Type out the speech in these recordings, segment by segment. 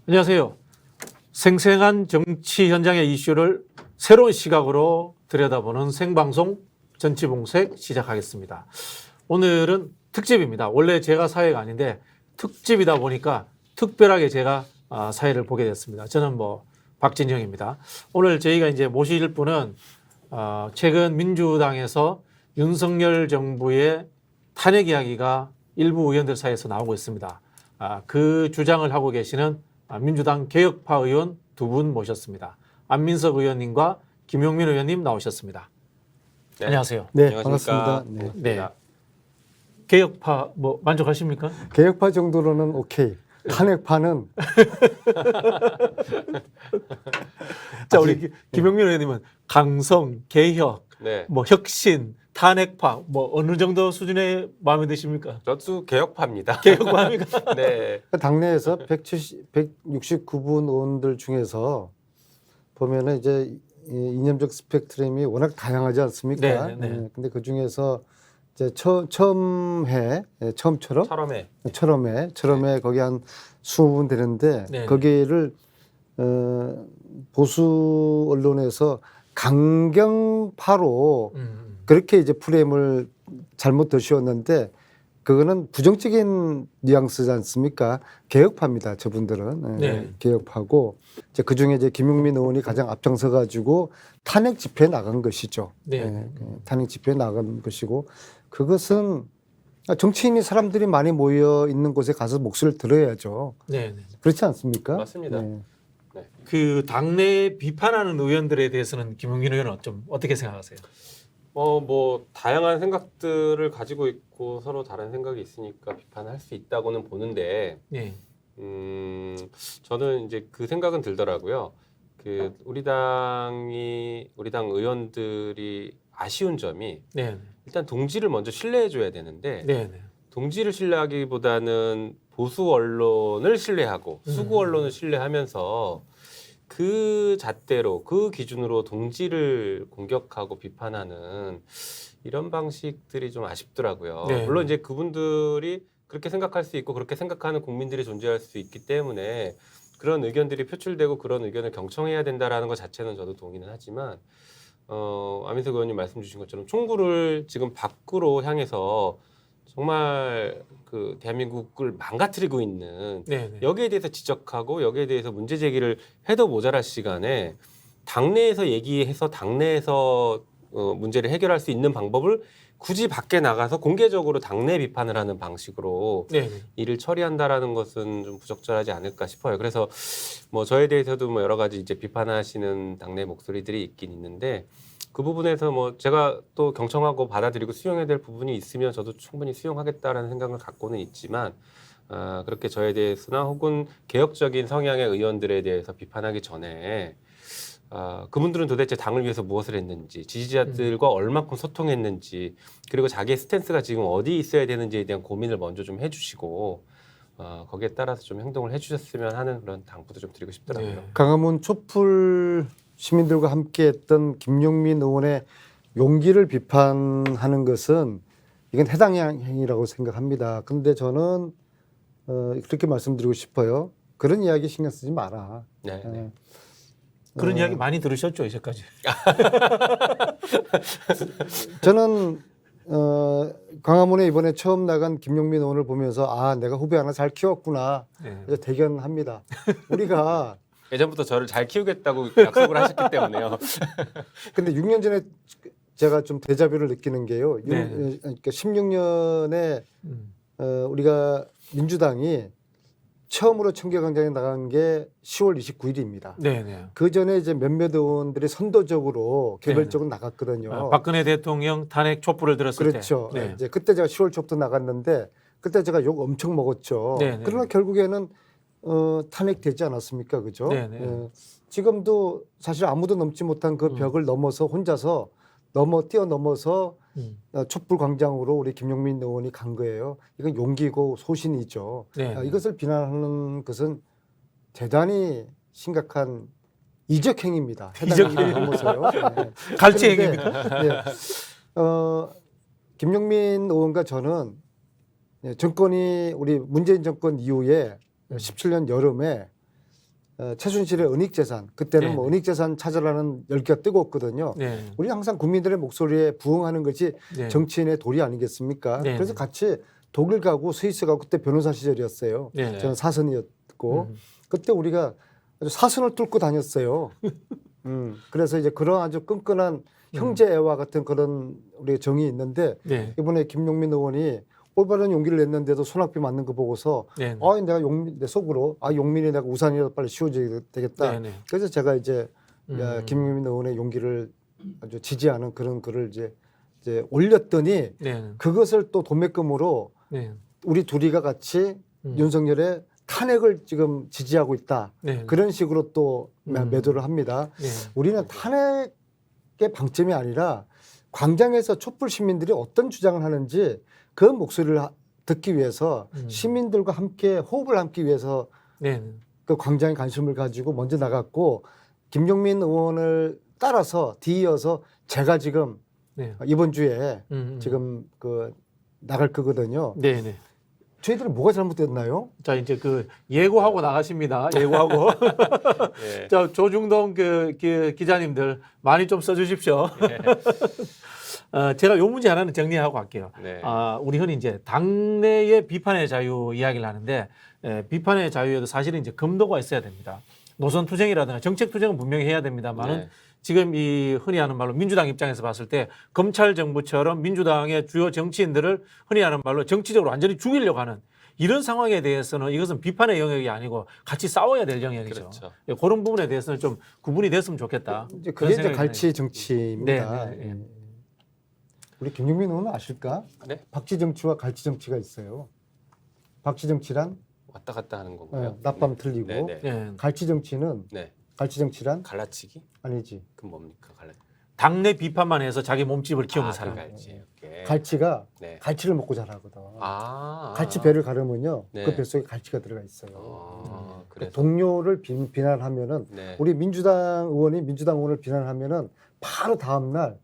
안녕하세요. 생생한 정치 현장의 이슈를 새로운 시각으로 들여다보는 생방송 정치봉색 시작하겠습니다. 오늘은 특집입니다. 원래 제가 사회가 아닌데 특집이다 보니까 특별하게 제가 사회를 보게 됐습니다. 저는 박진영입니다. 오늘 저희가 이제 모실 분은 최근 민주당에서 윤석열 정부의 탄핵 이야기가 일부 의원들 사이에서 나오고 있습니다. 그 주장을 하고 계시는 민주당 개혁파 의원 두 분 모셨습니다. 안민석 의원님과 김용민 의원님 나오셨습니다. 네. 안녕하세요. 네, 반갑습니다. 네. 개혁파 만족하십니까? 개혁파 정도로는 오케이. 탄핵파는 자, 우리 김용민 의원님은 강성, 개혁, 네. 혁신, 탄핵파 어느 정도 수준의 마음에 드십니까? 저도 개혁파입니다. 개혁파입니까? 네. 당내에서 169분 의원들 중에서 보면은 이제 이념적 스펙트럼이 워낙 다양하지 않습니까? 네. 근데 그 중에서 이제 처럼에 거기 한 20분 되는데 네. 거기를 보수 언론에서 강경파로 그렇게 이제 프레임을 잘못 덧씌웠는데 그거는 부정적인 뉘앙스지 않습니까? 개혁파입니다. 저분들은 네. 개혁파고 이제 그 중에 이제 김용민 의원이 가장 앞장서 가지고 탄핵 집회에 나간 것이죠. 네. 탄핵 집회에 나간 것이고 그것은 정치인이 사람들이 많이 모여 있는 곳에 가서 목소리를 들어야죠. 네. 그렇지 않습니까? 맞습니다. 네. 그 당내 비판하는 의원들에 대해서는 김용민 의원은 좀 어떻게 생각하세요? 다양한 생각들을 가지고 있고 서로 다른 생각이 있으니까 비판할 수 있다고는 보는데, 네. 저는 이제 그 생각은 들더라고요. 우리 당 의원들이 아쉬운 점이 네. 일단 동지를 먼저 신뢰해줘야 되는데, 네. 동지를 신뢰하기보다는 보수 언론을 신뢰하고 수구 언론을 신뢰하면서 그 잣대로 그 기준으로 동지를 공격하고 비판하는 이런 방식들이 좀 아쉽더라고요. 네. 물론 이제 그분들이 그렇게 생각할 수 있고 그렇게 생각하는 국민들이 존재할 수 있기 때문에 그런 의견들이 표출되고 그런 의견을 경청해야 된다라는 것 자체는 저도 동의는 하지만 안민석 의원님 말씀 주신 것처럼 총구를 지금 밖으로 향해서 정말 대한민국을 망가뜨리고 있는 네. 여기에 대해서 지적하고 여기에 대해서 문제 제기를 해도 모자랄 시간에 당내에서 얘기해서 당내에서 문제를 해결할 수 있는 방법을 굳이 밖에 나가서 공개적으로 당내 비판을 하는 방식으로 네. 일을 처리한다라는 것은 좀 부적절하지 않을까 싶어요. 그래서 저에 대해서도 여러 가지 이제 비판하시는 당내 목소리들이 있긴 있는데 그 부분에서 제가 또 경청하고 받아들이고 수용해야 될 부분이 있으면 저도 충분히 수용하겠다라는 생각을 갖고는 있지만 그렇게 저에 대해서나 혹은 개혁적인 성향의 의원들에 대해서 비판하기 전에 그분들은 도대체 당을 위해서 무엇을 했는지 지지자들과 얼마큼 소통했는지 그리고 자기의 스탠스가 지금 어디 있어야 되는지에 대한 고민을 먼저 좀 해주시고 거기에 따라서 좀 행동을 해주셨으면 하는 그런 당부도 좀 드리고 싶더라고요. 네. 광화문 촛불 시민들과 함께했던 김용민 의원의 용기를 비판하는 것은 이건 해당 행위라고 생각합니다. 그런데 저는 그렇게 말씀드리고 싶어요. 그런 이야기 신경 쓰지 마라. 네. 그런 이야기 많이 들으셨죠, 이제까지? 저는 광화문에 이번에 처음 나간 김용민 의원을 보면서 내가 후배 하나 잘 키웠구나. 네. 그래서 대견합니다. 우리가 예전부터 저를 잘 키우겠다고 약속을 하셨기 때문에요. 근데 6년 전에 제가 좀 데자뷰를 느끼는 게요. 네. 그러니까 16년에 우리가 민주당이 처음으로 청계광장에 나간 게 10월 29일입니다. 네. 그 전에 이제 몇몇 의원들이 선도적으로 개별적으로 나갔거든요. 박근혜 대통령 탄핵 촛불을 들었을 때. 그렇죠. 네. 이제 그때 제가 10월 초부터 나갔는데 그때 제가 욕 엄청 먹었죠. 네. 그러나 결국에는 탄핵되지 않았습니까, 그죠? 네. 지금도 사실 아무도 넘지 못한 그 벽을 넘어서 혼자서 뛰어넘어서 촛불 광장으로 우리 김용민 의원이 간 거예요. 이건 용기고 소신이죠. 네. 이것을 비난하는 것은 대단히 심각한 이적 행위입니다. 이적 해당 행위를 넘어서요. 네. 갈치 그런데, 행위입니다. 네. 김용민 의원과 저는 정권이 우리 문재인 정권 이후에 17년 여름에 최순실의 은닉재산 그때는 네. 뭐 은닉재산 찾으라는 열기가 뜨거웠거든요. 네. 우리 항상 국민들의 목소리에 부응하는 것이 네. 정치인의 도리 아니겠습니까? 네. 그래서 같이 독일 가고 스위스 가고 그때 변호사 시절이었어요. 네. 저는 사선이었고 그때 우리가 아주 사선을 뚫고 다녔어요. 그래서 이제 그런 아주 끈끈한 형제애와 같은 그런 우리 정이 있는데 네. 이번에 김용민 의원이 올바른 용기를 냈는데도 손학비 맞는 거 보고서 네. 내가 내 속으로 용민이 내가 우산이라도 빨리 씌워줘야 되겠다. 네. 네. 그래서 제가 이제 김용민 의원의 용기를 아주 지지하는 그런 글을 이제 올렸더니 네. 그것을 또 도매금으로 네. 우리 둘이가 같이 윤석열의 탄핵을 지금 지지하고 있다. 네. 그런 식으로 또 매도를 합니다. 네. 우리는 탄핵의 방점이 아니라 광장에서 촛불 시민들이 어떤 주장을 하는지 그 목소리를 듣기 위해서 시민들과 함께 호흡을 함기 위해서 네. 그 광장에 관심을 가지고 먼저 나갔고 김용민 의원을 따라서 뒤이어서 제가 지금 네. 이번 주에 지금 그 나갈 거거든요. 네. 네. 저희들은 뭐가 잘못됐나요? 자 이제 그 예고하고 나가십니다. 예고하고 네. 자 조중동 그 기자님들 많이 좀 써주십시오. 제가 요 문제 하나는 정리하고 갈게요. 네. 우리 흔히 이제 당내의 비판의 자유 이야기를 하는데 비판의 자유에도 사실은 이제 금도가 있어야 됩니다. 노선 투쟁이라든가 정책 투쟁은 분명히 해야 됩니다만은 네. 지금 이 흔히 하는 말로 민주당 입장에서 봤을 때 검찰 정부처럼 민주당의 주요 정치인들을 흔히 하는 말로 정치적으로 완전히 죽이려고 하는 이런 상황에 대해서는 이것은 비판의 영역이 아니고 같이 싸워야 될 영역이죠. 그렇죠. 그런 부분에 대해서는 좀 구분이 됐으면 좋겠다. 이제 그런 그게 이제 생각이 갈치 정치입니다. 네, 네, 네. 우리 김용민 의원은 아실까? 네. 박쥐 정치와 갈치 정치가 있어요. 박쥐 정치란 왔다 갔다 하는 건가요? 낮밤 틀리고 네. 네. 네. 갈치 정치는 네. 갈치 정치란 갈라치기? 아니지. 그럼 뭡니까? 당내 비판만 해서 자기 몸집을 키우는 사람. 갈치. 오케이. 갈치가 네. 갈치를 먹고 자라거든. 아. 갈치 배를 가르면요, 네. 그 뱃속에 갈치가 들어가 있어요. 그래서 동료를 비난하면은 네. 우리 민주당 의원을 비난하면은 바로 다음 날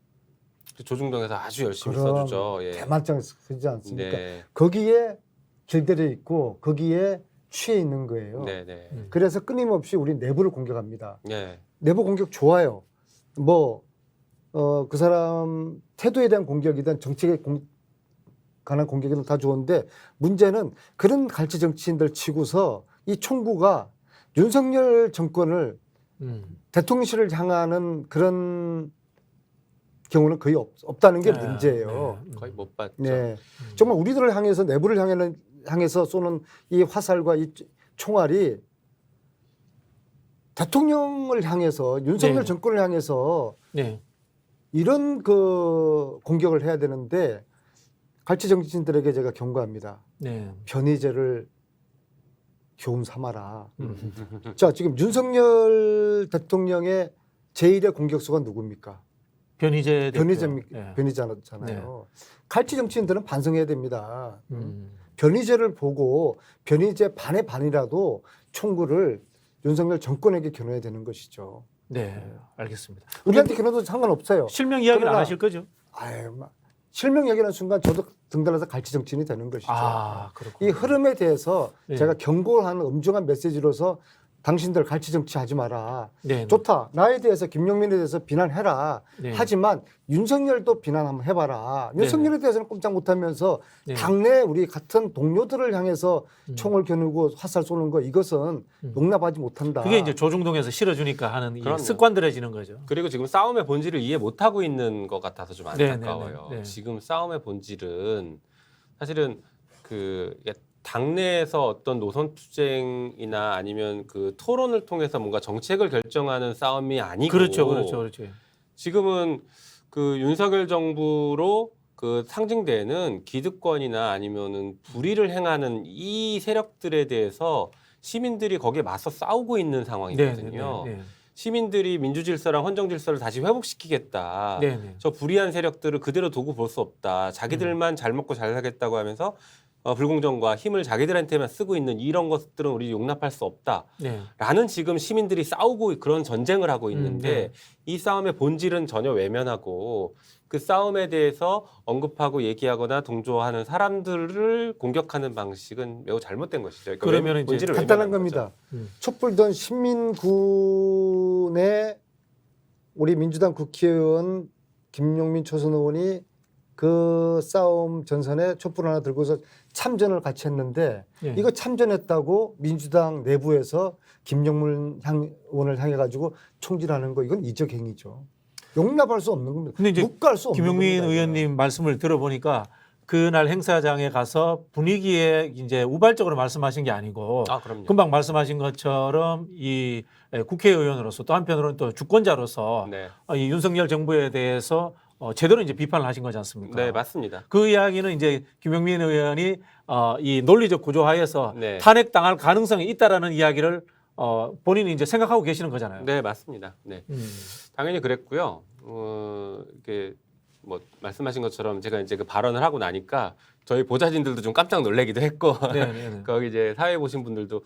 조중동에서 아주 열심히 그럼 써주죠. 예. 대만장에 쓰지 않습니까? 네. 거기에 길들여 있고 거기에 취해 있는 거예요. 네, 네. 그래서 끊임없이 우리 내부를 공격합니다. 네. 내부 공격 좋아요. 그 사람 태도에 대한 공격이든 정책에 관한 공격이든 다 좋은데 문제는 그런 갈치 정치인들 치고서 이 총구가 윤석열 정권을 대통령실을 향하는 그런 경우는 거의 없다는 게 네, 문제예요. 거의 못 봤죠. 네. 정말 우리들을 향해서 내부를 향해서 쏘는 이 화살과 이 총알이 대통령을 향해서 윤석열 네. 정권을 향해서 네. 이런 그 공격을 해야 되는데 갈치 정치인들에게 제가 경고합니다. 네. 변희재를 교훈 삼아라. 자, 지금 윤석열 대통령의 제1의 공격수가 누굽니까? 변희재 대표. 변희재잖아요. 네. 갈치 정치인들은 반성해야 됩니다. 음. 변희재를 보고 변희재 반의 반이라도 총구를 윤석열 정권에게 겨눠야 되는 것이죠. 네, 알겠습니다. 우리한테 겨눠도 상관없어요. 실명 이야기는 안 그러나 하실 거죠? 실명 얘기하는 순간 저도 등달아서 갈치 정치인이 되는 것이죠. 그렇군요. 이 흐름에 대해서 네. 제가 경고를 하는 엄중한 메시지로서 당신들 갈치 정치하지 마라. 네. 좋다. 나에 대해서 김용민에 대해서 비난해라. 네. 하지만 윤석열도 비난 한번 해봐라. 네. 윤석열에 대해서는 꼼짝 못하면서 네. 당내 우리 같은 동료들을 향해서 총을 겨누고 화살 쏘는 거 이것은 용납하지 못한다. 그게 이제 조중동에서 실어주니까 하는 이 그럼요. 습관들해지는 거죠. 그리고 지금 싸움의 본질을 이해 못하고 있는 것 같아서 좀 네, 안타까워요. 네, 네. 지금 싸움의 본질은 사실은 그 당내에서 어떤 노선 투쟁이나 아니면 그 토론을 통해서 뭔가 정책을 결정하는 싸움이 아니고 그렇죠. 지금은 그 윤석열 정부로 그 상징되는 기득권이나 아니면은 불의를 행하는 이 세력들에 대해서 시민들이 거기에 맞서 싸우고 있는 상황이거든요. 네. 시민들이 민주질서랑 헌정질서를 다시 회복시키겠다. 네. 저 불의한 세력들을 그대로 두고 볼 수 없다. 자기들만 잘 먹고 잘 살겠다고 하면서 불공정과 힘을 자기들한테만 쓰고 있는 이런 것들은 우리 용납할 수 없다라는 네. 지금 시민들이 싸우고 그런 전쟁을 하고 있는데 네. 이 싸움의 본질은 전혀 외면하고 그 싸움에 대해서 언급하고 얘기하거나 동조하는 사람들을 공격하는 방식은 매우 잘못된 것이죠. 그러니까 그러면 이제 본질을 간단한 외면하는 거죠. 겁니다. 촛불던 신민군의 우리 민주당 국회의원 김용민 초선 의원이 그 싸움 전선에 촛불 하나 들고서 참전을 같이 했는데 예. 이거 참전했다고 민주당 내부에서 김용민 의원을 향해 가지고 총질하는 거 이건 이적 행위죠. 용납할 수 없는 겁니다. 근데 이제 묵갈 수 없는 김용민 겁니다. 의원님 말씀을 들어보니까 그날 행사장에 가서 분위기에 이제 우발적으로 말씀하신 게 아니고 그럼요. 금방 말씀하신 것처럼 이 국회의원으로서 또 한편으로는 또 주권자로서 네. 이 윤석열 정부에 대해서 제대로 이제 비판을 하신 거지 않습니까? 네, 맞습니다. 그 이야기는 이제 김용민 의원이 이 논리적 구조하에서 네. 탄핵당할 가능성이 있다라는 이야기를 본인이 이제 생각하고 계시는 거잖아요. 네, 맞습니다. 네. 당연히 그랬고요. 이게 뭐 말씀하신 것처럼 제가 이제 그 발언을 하고 나니까 저희 보좌진들도 좀 깜짝 놀라기도 했고 네, 네, 네. 거기 이제 사회 보신 분들도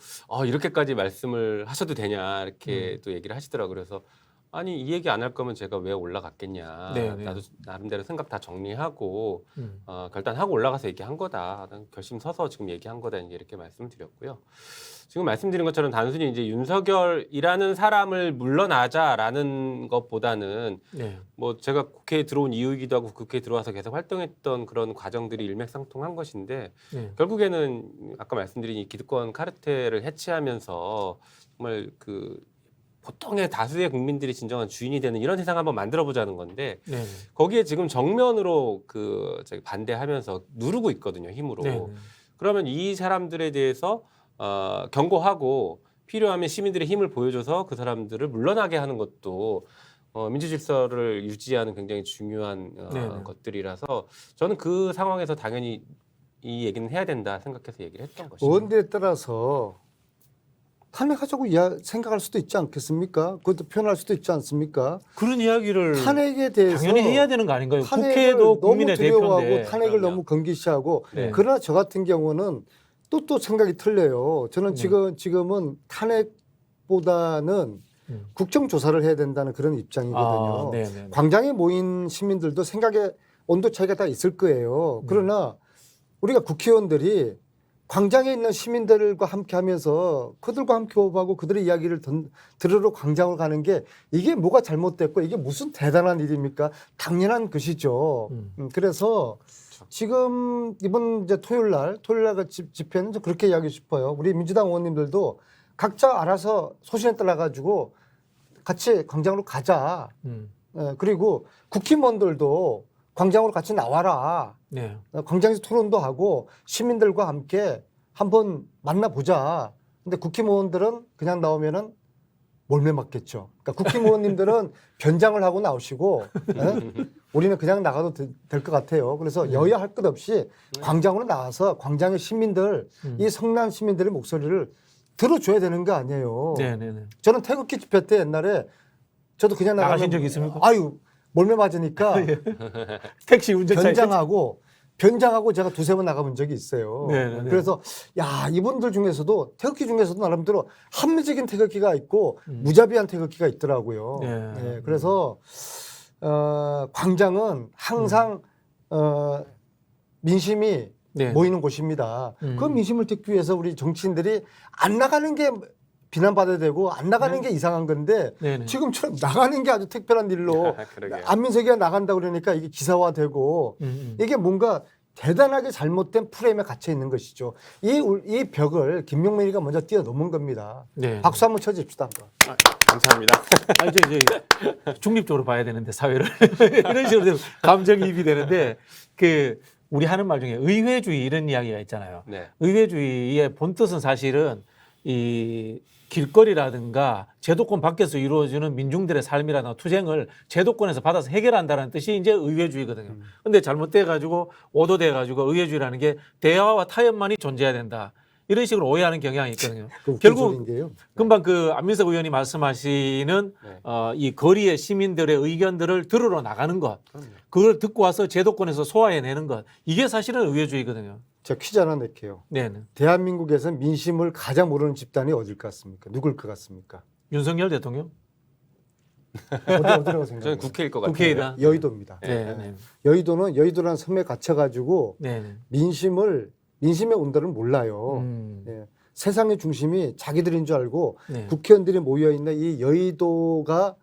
이렇게까지 말씀을 하셔도 되냐 이렇게 또 얘기를 하시더라고요. 그래서 아니 이 얘기 안 할 거면 제가 왜 올라갔겠냐. 네, 네. 나도 나름대로 생각 다 정리하고 음. 결단하고 올라가서 얘기한 거다. 난 결심 서서 지금 얘기한 거다. 이제 이렇게 말씀을 드렸고요. 지금 말씀드린 것처럼 단순히 이제 윤석열이라는 사람을 물러나자라는 것보다는 네. 뭐 제가 국회에 들어온 이유이기도 하고 국회에 들어와서 계속 활동했던 그런 과정들이 일맥상통한 것인데 네. 결국에는 아까 말씀드린 이 기득권 카르텔을 해체하면서 정말 그 보통의 다수의 국민들이 진정한 주인이 되는 이런 세상 한번 만들어 보자는 건데 네. 거기에 지금 정면으로 그 저기 반대하면서 누르고 있거든요, 힘으로. 네. 그러면 이 사람들에 대해서 경고하고 필요하면 시민들의 힘을 보여줘서 그 사람들을 물러나게 하는 것도 민주 질서를 유지하는 굉장히 중요한 네네. 것들이라서 저는 그 상황에서 당연히 이 얘기는 해야 된다 생각해서 얘기를 했던 것이죠. 의원들에 따라서 탄핵하자고 생각할 수도 있지 않겠습니까? 그것도 표현할 수도 있지 않습니까? 그런 이야기를 탄핵에 대해서 당연히 해야 되는 거 아닌가요? 탄핵을 국회도 국민의 너무 두려워하고 대표인데. 탄핵을 그럼요. 너무 경계시하고 네. 그러나 저 같은 경우는 또 생각이 틀려요. 저는 네. 지금은 탄핵보다는 국정조사를 해야 된다는 그런 입장이거든요. 네, 네. 광장에 모인 시민들도 생각의 온도 차이가 다 있을 거예요. 그러나 우리가 국회의원들이 광장에 있는 시민들과 함께 하면서 그들과 함께 호흡하고 그들의 이야기를 들으러 광장을 가는 게 이게 뭐가 잘못됐고 이게 무슨 대단한 일입니까? 당연한 것이죠. 그래서 지금 이번 이제 토요일 날 집회는 좀 그렇게 이야기하고 싶어요. 우리 민주당 의원님들도 각자 알아서 소신에 따라 가지고 같이 광장으로 가자. 그리고 국힘원들도 광장으로 같이 나와라. 네. 광장에서 토론도 하고 시민들과 함께 한번 만나보자. 근데 국힘의원들은 그냥 나오면은 몰매 맞겠죠. 그러니까 국힘의원님들은 변장을 하고 나오시고 우리는 그냥 나가도 될 것 같아요. 그래서 여야 할 것 없이 광장으로 나와서 광장의 시민들, 이 성난 시민들의 목소리를 들어줘야 되는 거 아니에요. 네, 네, 네. 저는 태극기 집회 때 옛날에 저도 그냥 나가신 적 있습니까? 아유 몰매 맞으니까 택시 운전자 변장하고 제가 두세 번 나가본 적이 있어요. 네네네. 그래서 야 이분들 중에서도 태극기 중에서도 나름대로 합리적인 태극기가 있고 무자비한 태극기가 있더라고요. 네. 네, 그래서 광장은 항상 민심이 네. 모이는 곳입니다. 그 민심을 듣기 위해서 우리 정치인들이 안 나가는 게 비난받아야 되고 안 나가는 게 이상한 건데 네네. 지금처럼 나가는 게 아주 특별한 일로 그러게요. 안민석이가 나간다 그러니까 이게 기사화되고 이게 뭔가 대단하게 잘못된 프레임에 갇혀 있는 것이죠. 이 벽을 김용민이가 먼저 뛰어넘은 겁니다. 네. 박수 한번 쳐줍시다. 한번. 감사합니다. 이제 중립적으로 봐야 되는데 사회를 이런 식으로 되면 감정이입이 되는데 우리 하는 말 중에 의회주의 이런 이야기가 있잖아요. 네. 의회주의의 본뜻은 사실은 이 길거리라든가 제도권 밖에서 이루어지는 민중들의 삶이라든가 투쟁을 제도권에서 받아서 해결한다는 뜻이 이제 의회주의거든요. 근데 잘못돼 가지고 오도돼 가지고 의회주의라는 게 대화와 타협만이 존재해야 된다. 이런 식으로 오해하는 경향이 있거든요. 결국 금방 안민석 의원이 말씀하시는 네. 이 거리의 시민들의 의견들을 들으러 나가는 것, 그럼요. 그걸 듣고 와서 제도권에서 소화해내는 것, 이게 사실은 의회주의거든요. 제가 퀴즈 하나 낼게요. 네네. 대한민국에서 민심을 가장 모르는 집단이 어딜 것 같습니까? 누굴 것 같습니까? 윤석열 대통령? 어디라고 저는 생각해요? 국회일 것 같아요. 국회의다. 여의도입니다. 네네. 여의도라는 섬에 갇혀가지고 네네. 민심의 온도를 몰라요. 예. 세상의 중심이 자기들인 줄 알고 네. 국회의원들이 모여 있는 이 여의도가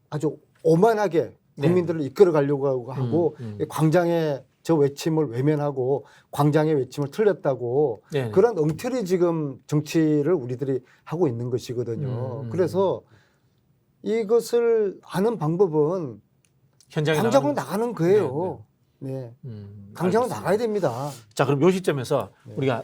아주 오만하게 국민들을 이끌어 가려고 하고 광장의 저 외침을 외면하고 광장의 외침을 틀렸다고 네. 그런 엉터리 지금 정치를 우리들이 하고 있는 것이거든요. 그래서 이것을 아는 방법은 현장에 광장으로 나가는 나가는 거예요. 네. 광장으로 알겠습니다. 나가야 됩니다. 자, 그럼 요 시점에서 우리가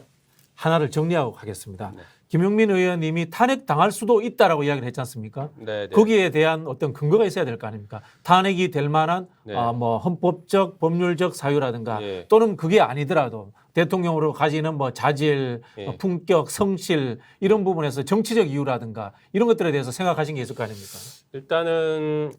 하나를 정리하고 가겠습니다. 네. 김용민 의원님이 탄핵 당할 수도 있다라고 이야기를 했지 않습니까? 네, 네. 거기에 대한 어떤 근거가 있어야 될 거 아닙니까? 탄핵이 될 만한 네. 뭐 헌법적, 법률적 사유라든가 예. 또는 그게 아니더라도 대통령으로 가지는 뭐 자질, 예. 품격, 성실 이런 부분에서 정치적 이유라든가 이런 것들에 대해서 생각하신 게 있을 거 아닙니까? 일단은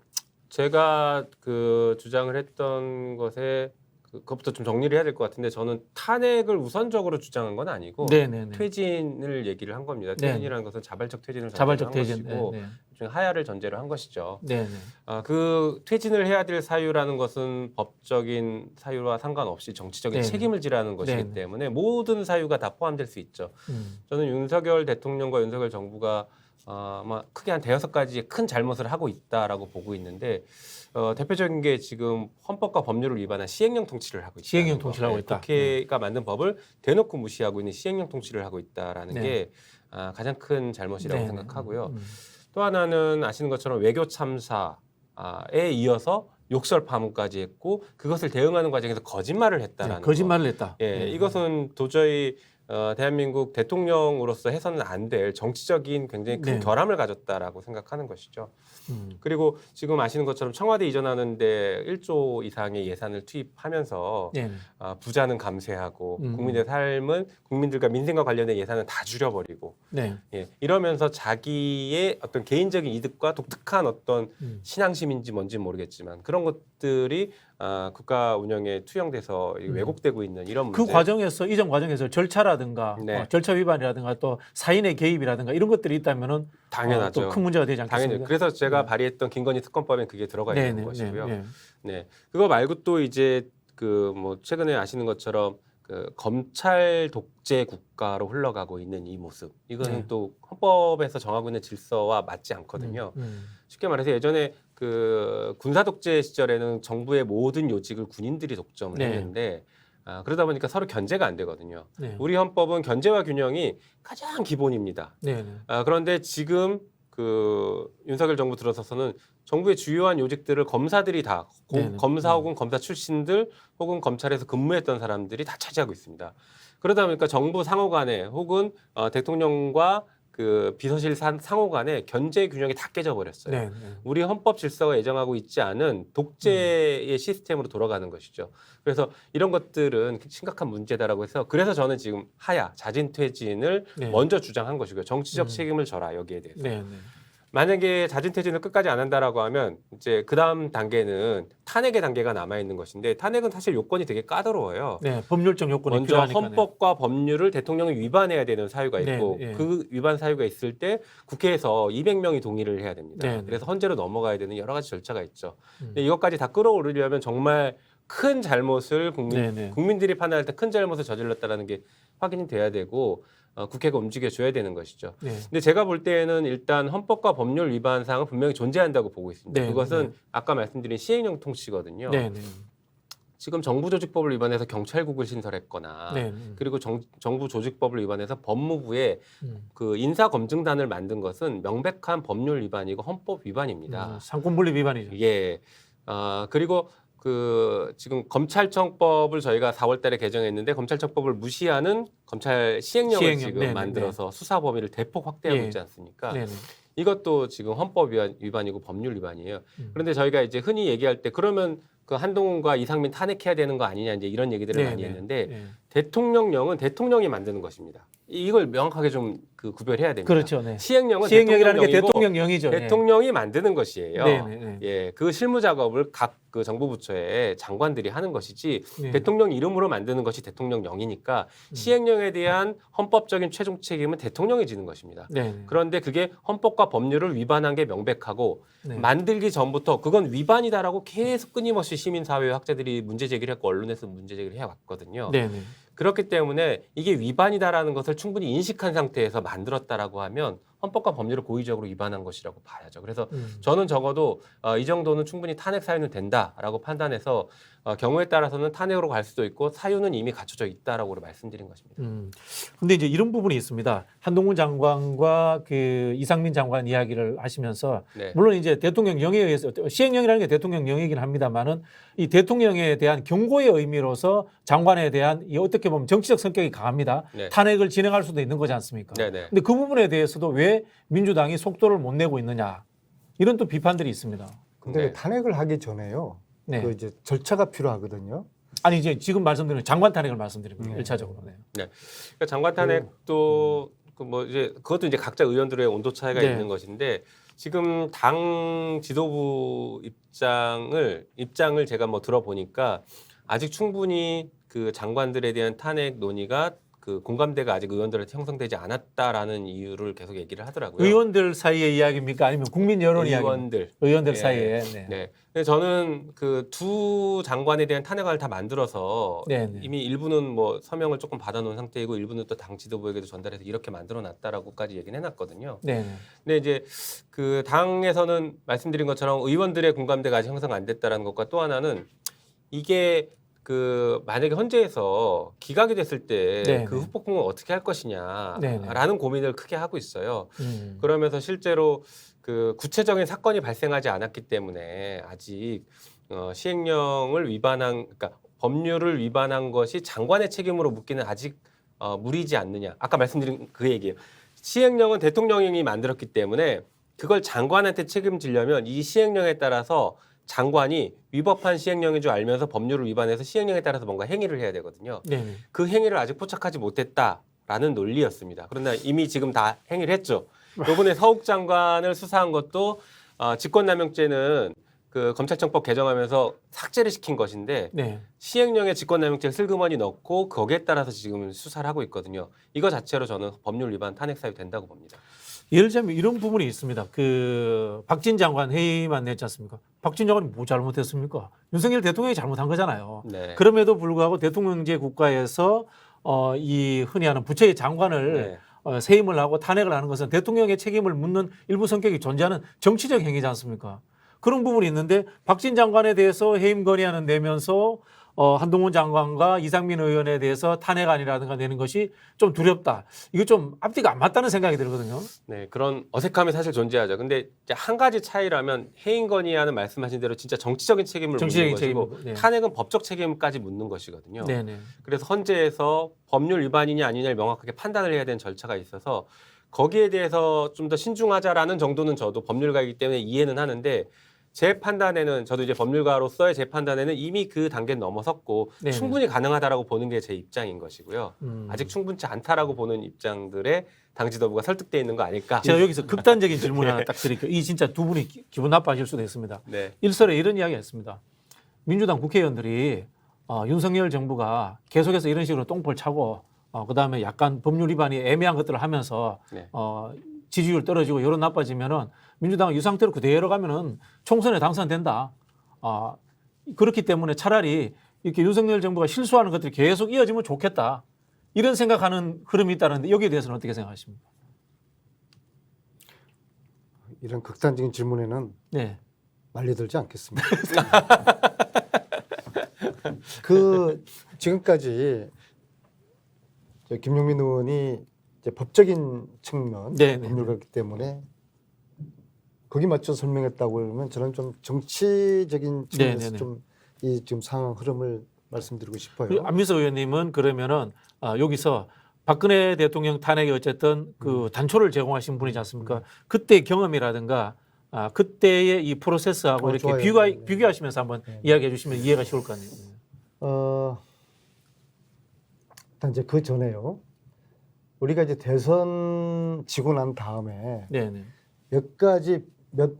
제가 그 주장을 했던 것에 그것부터 좀 정리를 해야 될 것 같은데 저는 탄핵을 우선적으로 주장한 건 아니고 네네네. 퇴진을 얘기를 한 겁니다. 네. 퇴진이라는 것은 자발적 퇴진을 자발적 전제로 퇴진. 한 것이고 네, 네. 일종의 하야를 전제로 한 것이죠. 네네. 그 퇴진을 해야 될 사유라는 것은 법적인 사유와 상관없이 정치적인 네네. 책임을 지라는 것이기 네네. 때문에 모든 사유가 다 포함될 수 있죠. 저는 윤석열 대통령과 윤석열 정부가 아마 크게 한 5가지의 큰 잘못을 하고 있다라고 보고 있는데 대표적인 게 지금 헌법과 법률을 위반한 시행령 통치를 하고 있다. 시행령 통치를 하고 있다. 국회가 만든 법을 대놓고 무시하고 있는 시행령 통치를 하고 있다라는 네. 게 가장 큰 잘못이라고 네네. 생각하고요. 또 하나는 아시는 것처럼 외교 참사에 이어서 욕설 파문까지 했고 그것을 대응하는 과정에서 거짓말을 했다라는 거짓말을 했다. 거. 예, 이것은 도저히 대한민국 대통령으로서 해서는 안 될 정치적인 굉장히 큰 네. 결함을 가졌다라고 생각하는 것이죠. 그리고 지금 아시는 것처럼 청와대 이전하는데 1조 이상의 예산을 투입하면서 네. 부자는 감세하고 국민의 삶은 국민들과 민생과 관련된 예산은 다 줄여버리고 네. 예, 이러면서 자기의 어떤 개인적인 이득과 독특한 어떤 신앙심인지 뭔지 모르겠지만 그런 것들이 국가 운영에 투영돼서 왜곡되고 있는 이런 그 문제. 과정에서 이전 과정에서 절차라든가 네. 절차 위반이라든가 또 사인의 개입이라든가 이런 것들이 있다면은 당연하죠. 또 큰 문제가 되지 않겠습니까? 당연히. 그래서 제가 발의했던 김건희 특검법엔 그게 들어가 있는 것이고요. 네. 네. 그거 말고 또 이제 그 뭐 최근에 아시는 것처럼 그 검찰 독재 국가로 흘러가고 있는 이 모습. 이거는 네. 또 헌법에서 정하고 있는 질서와 맞지 않거든요. 쉽게 말해서 예전에 그 군사 독재 시절에는 정부의 모든 요직을 군인들이 독점을 네. 했는데 그러다 보니까 서로 견제가 안 되거든요. 네. 우리 헌법은 견제와 균형이 가장 기본입니다. 네. 그런데 지금 그 윤석열 정부 들어서서는 정부의 주요한 요직들을 검사들이 다 네네. 검사 혹은 검사 출신들 혹은 검찰에서 근무했던 사람들이 다 차지하고 있습니다. 그러다 보니까 정부 상호 간에 혹은 대통령과 그 비서실 상호 간에 견제 균형이 다 깨져 버렸어요. 네. 우리 헌법 질서가 예정하고 있지 않은 독재의 시스템으로 돌아가는 것이죠. 그래서 이런 것들은 심각한 문제다라고 해서 그래서 저는 지금 하야 자진 퇴진을 네. 먼저 주장한 것이고요. 정치적 책임을 져라 여기에 대해서. 네. 만약에 자진 퇴진을 끝까지 안 한다라고 하면 이제 그다음 단계는 탄핵의 단계가 남아 있는 것인데 탄핵은 사실 요건이 되게 까다로워요. 네. 법률적 요건이 먼저 필요하니까. 헌법과 법률을 대통령이 위반해야 되는 사유가 있고 네, 네. 그 위반 사유가 있을 때 국회에서 200명이 동의를 해야 됩니다. 네, 네. 그래서 헌재로 넘어가야 되는 여러 가지 절차가 있죠. 근데 이것까지 다 끌어오르려면 정말 큰 잘못을 네, 네. 국민들이 판단할 때 큰 잘못을 저질렀다라는 게 확인이 돼야 되고 국회가 움직여줘야 되는 것이죠. 네. 근데 제가 볼 때는 일단 헌법과 법률 위반 사항은 분명히 존재한다고 보고 있습니다. 네, 그것은 네. 아까 말씀드린 시행령 통치거든요. 네. 네. 지금 정부조직법을 위반해서 경찰국을 신설했거나 네. 그리고 정부조직법을 위반해서 법무부에 그 인사검증단을 만든 것은 명백한 법률 위반이고 헌법 위반입니다. 상권분립 위반이죠. 예. 그리고 그 지금 검찰청법을 저희가 4월달에 개정했는데 검찰청법을 무시하는 검찰 시행령을 시행령. 지금 네네. 만들어서 수사 범위를 대폭 확대하고 예. 있지 않습니까? 네. 이것도 지금 헌법 위반이고 법률 위반이에요. 그런데 저희가 이제 흔히 얘기할 때 그러면 그 한동훈과 이상민 탄핵해야 되는 거 아니냐 이제 이런 얘기들을 많이 했는데 네. 대통령령은 대통령이 만드는 것입니다. 이걸 명확하게 좀 그 구별해야 됩니다. 그렇죠. 네. 시행령은 시행령이라는 게 대통령령이고 대통령령이죠. 네. 대통령이 만드는 것이에요. 네, 네, 네. 예, 그 실무 작업을 각 그 정부 부처의 장관들이 하는 것이지 네. 대통령 이름으로 만드는 것이 대통령령이니까 시행령에 대한 헌법적인 최종 책임은 대통령이 지는 것입니다. 네, 네. 그런데 그게 헌법과 법률을 위반한 게 명백하고 네. 만들기 전부터 그건 위반이다라고 계속 끊임없이 시민사회 학자들이 문제 제기를 했고 언론에서 문제 제기를 해왔거든요. 네, 네. 그렇기 때문에 이게 위반이다라는 것을 충분히 인식한 상태에서 만들었다라고 하면 헌법과 법률을 고의적으로 위반한 것이라고 봐야죠. 그래서 저는 적어도 이 정도는 충분히 탄핵 사유는 된다라고 판단해서 경우에 따라서는 탄핵으로 갈 수도 있고 사유는 이미 갖춰져 있다라고 말씀드린 것입니다. 근데 이제 이런 부분이 있습니다. 한동훈 장관과 그 이상민 장관 이야기를 하시면서 네. 물론 이제 대통령령에 의해서 시행령이라는 게 대통령령이긴 합니다만은 이 대통령에 대한 경고의 의미로서 장관에 대한 이 어떻게 보면 정치적 성격이 강합니다. 네. 탄핵을 진행할 수도 있는 거지 않습니까? 네네. 근데 그 부분에 대해서도 왜 민주당이 속도를 못 내고 있느냐 이런 또 비판들이 있습니다. 근데 네. 그 탄핵을 하기 전에요. 네. 그 이제 절차가 필요하거든요. 아니 이제 지금 말씀드리는 장관 탄핵을 말씀드립니다. 네. 일차적으로. 네. 그러니까 장관 탄핵도 그 뭐 이제 그것도 이제 각자 의원들의 온도 차이가 네. 있는 것인데 지금 당 지도부 입장을 제가 뭐 들어보니까 아직 충분히 그 장관들에 대한 탄핵 논의가 그 공감대가 아직 의원들한테 형성되지 않았다라는 이유를 계속 얘기를 하더라고요. 의원들 사이의 이야기입니까? 아니면 국민 여론 이야기입니까? 의원들 예. 사이에. 네. 네. 근데 저는 그 두 장관에 대한 탄핵안을 다 만들어서 네네. 이미 일부는 뭐 서명을 조금 받아놓은 상태이고 일부는 또 당 지도부에게도 전달해서 이렇게 만들어놨다라고까지 얘기는 해놨거든요. 네. 근데 이제 그 당에서는 말씀드린 것처럼 의원들의 공감대가 아직 형성 안 됐다라는 것과 또 하나는 이게 그 만약에 헌재에서 기각이 됐을 때 네네. 그 후폭풍을 어떻게 할 것이냐라는 네네. 고민을 크게 하고 있어요. 그러면서 실제로 그 구체적인 사건이 발생하지 않았기 때문에 아직 시행령을 위반한 그러니까 법률을 위반한 것이 장관의 책임으로 묻기는 아직 무리지 않느냐. 아까 말씀드린 그 얘기예요. 시행령은 대통령이 만들었기 때문에 그걸 장관한테 책임지려면 이 시행령에 따라서 장관이 위법한 시행령인 줄 알면서 법률을 위반해서 시행령에 따라서 뭔가 행위를 해야 되거든요. 네. 그 행위를 아직 포착하지 못했다라는 논리였습니다. 그러나 이미 지금 다 행위를 했죠. 이번에 서욱 장관을 수사한 것도 직권남용죄는 그 검찰청법 개정하면서 삭제를 시킨 것인데 네. 시행령에 직권남용죄를 슬그머니 넣고 거기에 따라서 지금 수사를 하고 있거든요. 이거 자체로 저는 법률 위반 탄핵 사유 된다고 봅니다. 예를 들자면 이런 부분이 있습니다. 그 박진 장관 회의만 냈지 않습니까? 박진 장관이 뭐 잘못했습니까? 윤석열 대통령이 잘못한 거잖아요. 네. 그럼에도 불구하고 대통령제 국가에서 이 흔히 하는 부처의 장관을 네. 세임을 하고 탄핵을 하는 것은 대통령의 책임을 묻는 일부 성격이 존재하는 정치적 행위지 않습니까? 그런 부분이 있는데 박진 장관에 대해서 해임 건의안을 내면서 한동훈 장관과 이상민 의원에 대해서 탄핵안이라든가 내는 것이 좀 두렵다. 이거 좀 앞뒤가 안 맞다는 생각이 들거든요. 네, 그런 어색함이 사실 존재하죠. 근데 이제 한 가지 차이라면 해임 건의안은 말씀하신 대로 진짜 정치적인 책임을 정치적인 묻는 것이고 책임, 네. 탄핵은 법적 책임까지 묻는 것이거든요. 네네. 그래서 헌재에서 법률 위반이냐 아니냐를 명확하게 판단을 해야 되는 절차가 있어서 거기에 대해서 좀 더 신중하자라는 정도는 저도 법률가이기 때문에 이해는 하는데 제 판단에는 저도 이제 법률가로서의 제 판단에는 이미 그 단계는 넘어섰고 네네. 충분히 가능하다라고 보는 게 제 입장인 것이고요. 아직 충분치 않다라고 보는 입장들의 당 지도부가 설득돼 있는 거 아닐까? 제가 여기서 극단적인 질문 하나 딱 드릴게요. 이 진짜 두 분이 기분 나빠하실 수도 있습니다. 네. 일설에 이런 이야기가 있습니다. 민주당 국회의원들이 윤석열 정부가 계속해서 이런 식으로 똥볼 차고 그다음에 약간 법률 위반이 애매한 것들을 하면서 네. 지지율 떨어지고 여론 나빠지면은 민주당은 이 상태로 그대로 가면은 총선에 당선된다. 그렇기 때문에 차라리 이렇게 윤석열 정부가 실수하는 것들이 계속 이어지면 좋겠다. 이런 생각하는 흐름이 있다는데 여기에 대해서는 어떻게 생각하십니까? 이런 극단적인 질문에는 네. 말려들지 않겠습니다. 그 지금까지 김용민 의원이 이제 법적인 측면, 네네. 법률가이기 때문에 거기 맞춰 설명했다고 그러면 저는 좀 정치적인 측면에서 네네네. 좀 이 지금 상황 흐름을 말씀드리고 싶어요. 그리고 안민석 의원님은 그러면은 여기서 박근혜 대통령 탄핵이 어쨌든 그 단초를 제공하신 분이지 않습니까? 그때 경험이라든가 그때의 이 프로세스하고 이렇게 좋아요. 비교하시면서 한번 이야기해 주시면 이해가 쉬울 것 같네요. 일단 이제 그 전에요. 우리가 이제 대선 지고 난 다음에 네네. 몇 가지 몇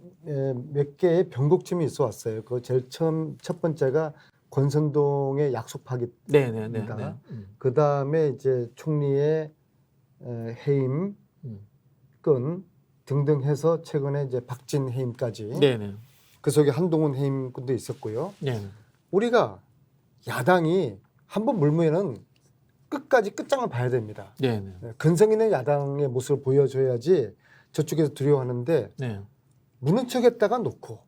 개의 변곡점이 있어 왔어요. 그 제일 처음 첫 번째가 권선동의 약속 파기입니다. 네네네. 그 다음에 이제 총리의 해임, 건 등등 해서 최근에 이제 박진 해임까지. 네네. 그 속에 한동훈 해임군도 있었고요. 네네. 우리가 야당이 한번 물면은 끝까지 끝장을 봐야 됩니다. 네네. 근성 있는 야당의 모습을 보여줘야지 저쪽에서 두려워하는데 네. 무는 척했다가 놓고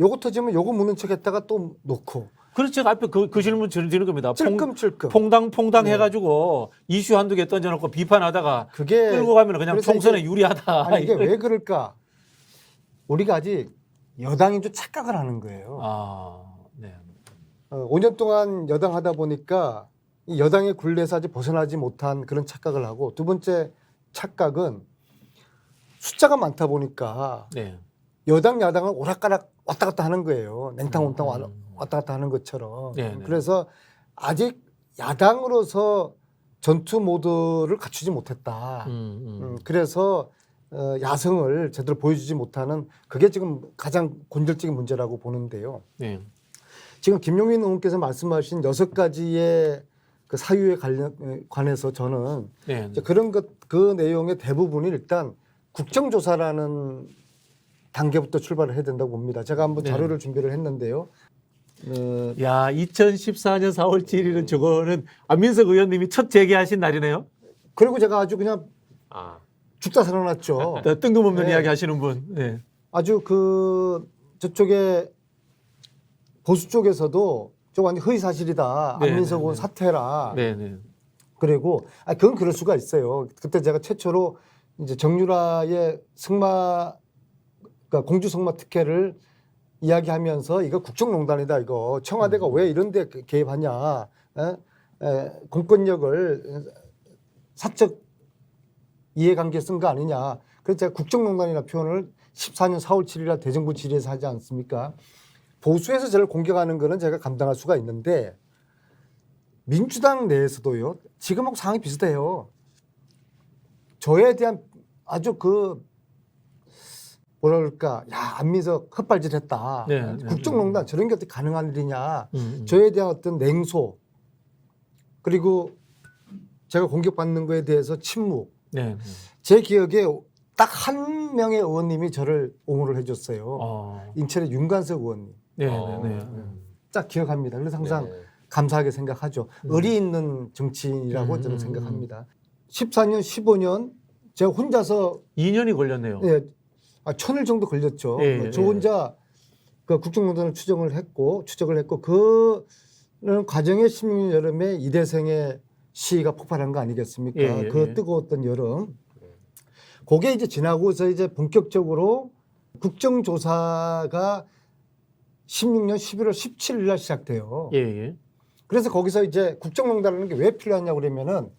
요거 터지면 요거 무는 척했다가 또 놓고 그래서 제가 앞에 그 질문 드리는 겁니다. 찔끔찔끔. 퐁당 해가지고 이슈 한두 개 던져놓고 비판하다가 그게 끌고 가면 그냥 그래서 총선에 이게- 유리하다. 아니 이게 왜 그럴까? 우리가 아직 여당인 줄 착각을 하는 거예요. 네. 5년 동안 여당 하다 보니까 이 여당의 굴레에서 아직 벗어나지 못한 그런 착각을 하고, 두 번째 착각은 숫자가 많다 보니까 네. 여당 야당을 오락가락 왔다 갔다 하는 거예요. 냉탕온탕 왔다 갔다 하는 것처럼. 네. 그래서 아직 야당으로서 전투 모드를 갖추지 못했다. 그래서 야성을 제대로 보여주지 못하는, 그게 지금 가장 본질적인 문제라고 보는데요. 네. 지금 김용민 의원께서 말씀하신 6가지의 그 사유에 관해서 저는 네. 이제 그런 그 내용의 대부분이 일단 국정조사라는 단계부터 출발을 해야 된다고 봅니다. 제가 한번 네. 자료를 준비를 했는데요. 야, 2014년 4월 7일은 저거는 안민석 의원님이 첫 제기하신 날이네요. 그리고 제가 아주 그냥 아, 죽다 살아났죠. 뜬금없는 네. 이야기 하시는 분. 네. 아주 그 저쪽에 보수 쪽에서도 저 완전 허위 사실이다. 네, 안민석 네, 의원 네. 사퇴라. 네네. 그리고 그건 그럴 수가 있어요. 그때 제가 최초로 이제 정유라의 그러니까 공주 승마 특혜를 이야기하면서 이거 국정농단이다. 이거 청와대가 왜 이런데 개입하냐? 공권력을 사적 이해관계 쓴 거 아니냐? 그래서 제가 국정농단이라는 표현을 14년 4월 7일 대정부 질의에서 하지 않습니까? 보수에서 저를 공격하는 거는 제가 감당할 수가 있는데, 민주당 내에서도요, 지금하고 상황이 비슷해요. 저에 대한 아주 뭐라 그럴까, 야, 안민석 헛발질했다. 네, 국정농단 저런 게 어떻게 가능한 일이냐. 음. 저에 대한 어떤 냉소, 그리고 제가 공격받는 거에 대해서 침묵. 네. 제 기억에 딱 한 명의 의원님이 저를 옹호를 해줬어요. 인천의 윤관석 의원님. 네. 딱 기억합니다. 그래서 항상 네. 감사하게 생각하죠. 의리 있는 정치인이라고 저는 생각합니다. 14년, 15년 제가 혼자서 2년이 걸렸네요. 1000일 정도 걸렸죠. 예, 저 예. 혼자 그 국정농단을 추적을 했고 그 과정에 16년 여름에 이대생의 시위가 폭발한 거 아니겠습니까? 예, 그 예. 뜨거웠던 여름. 그게 이제 지나고서 이제 본격적으로 국정조사가 16년 11월 17일 날 시작돼요. 예. 그래서 거기서 이제 국정농단이라는 게 왜 필요하냐고 그러면은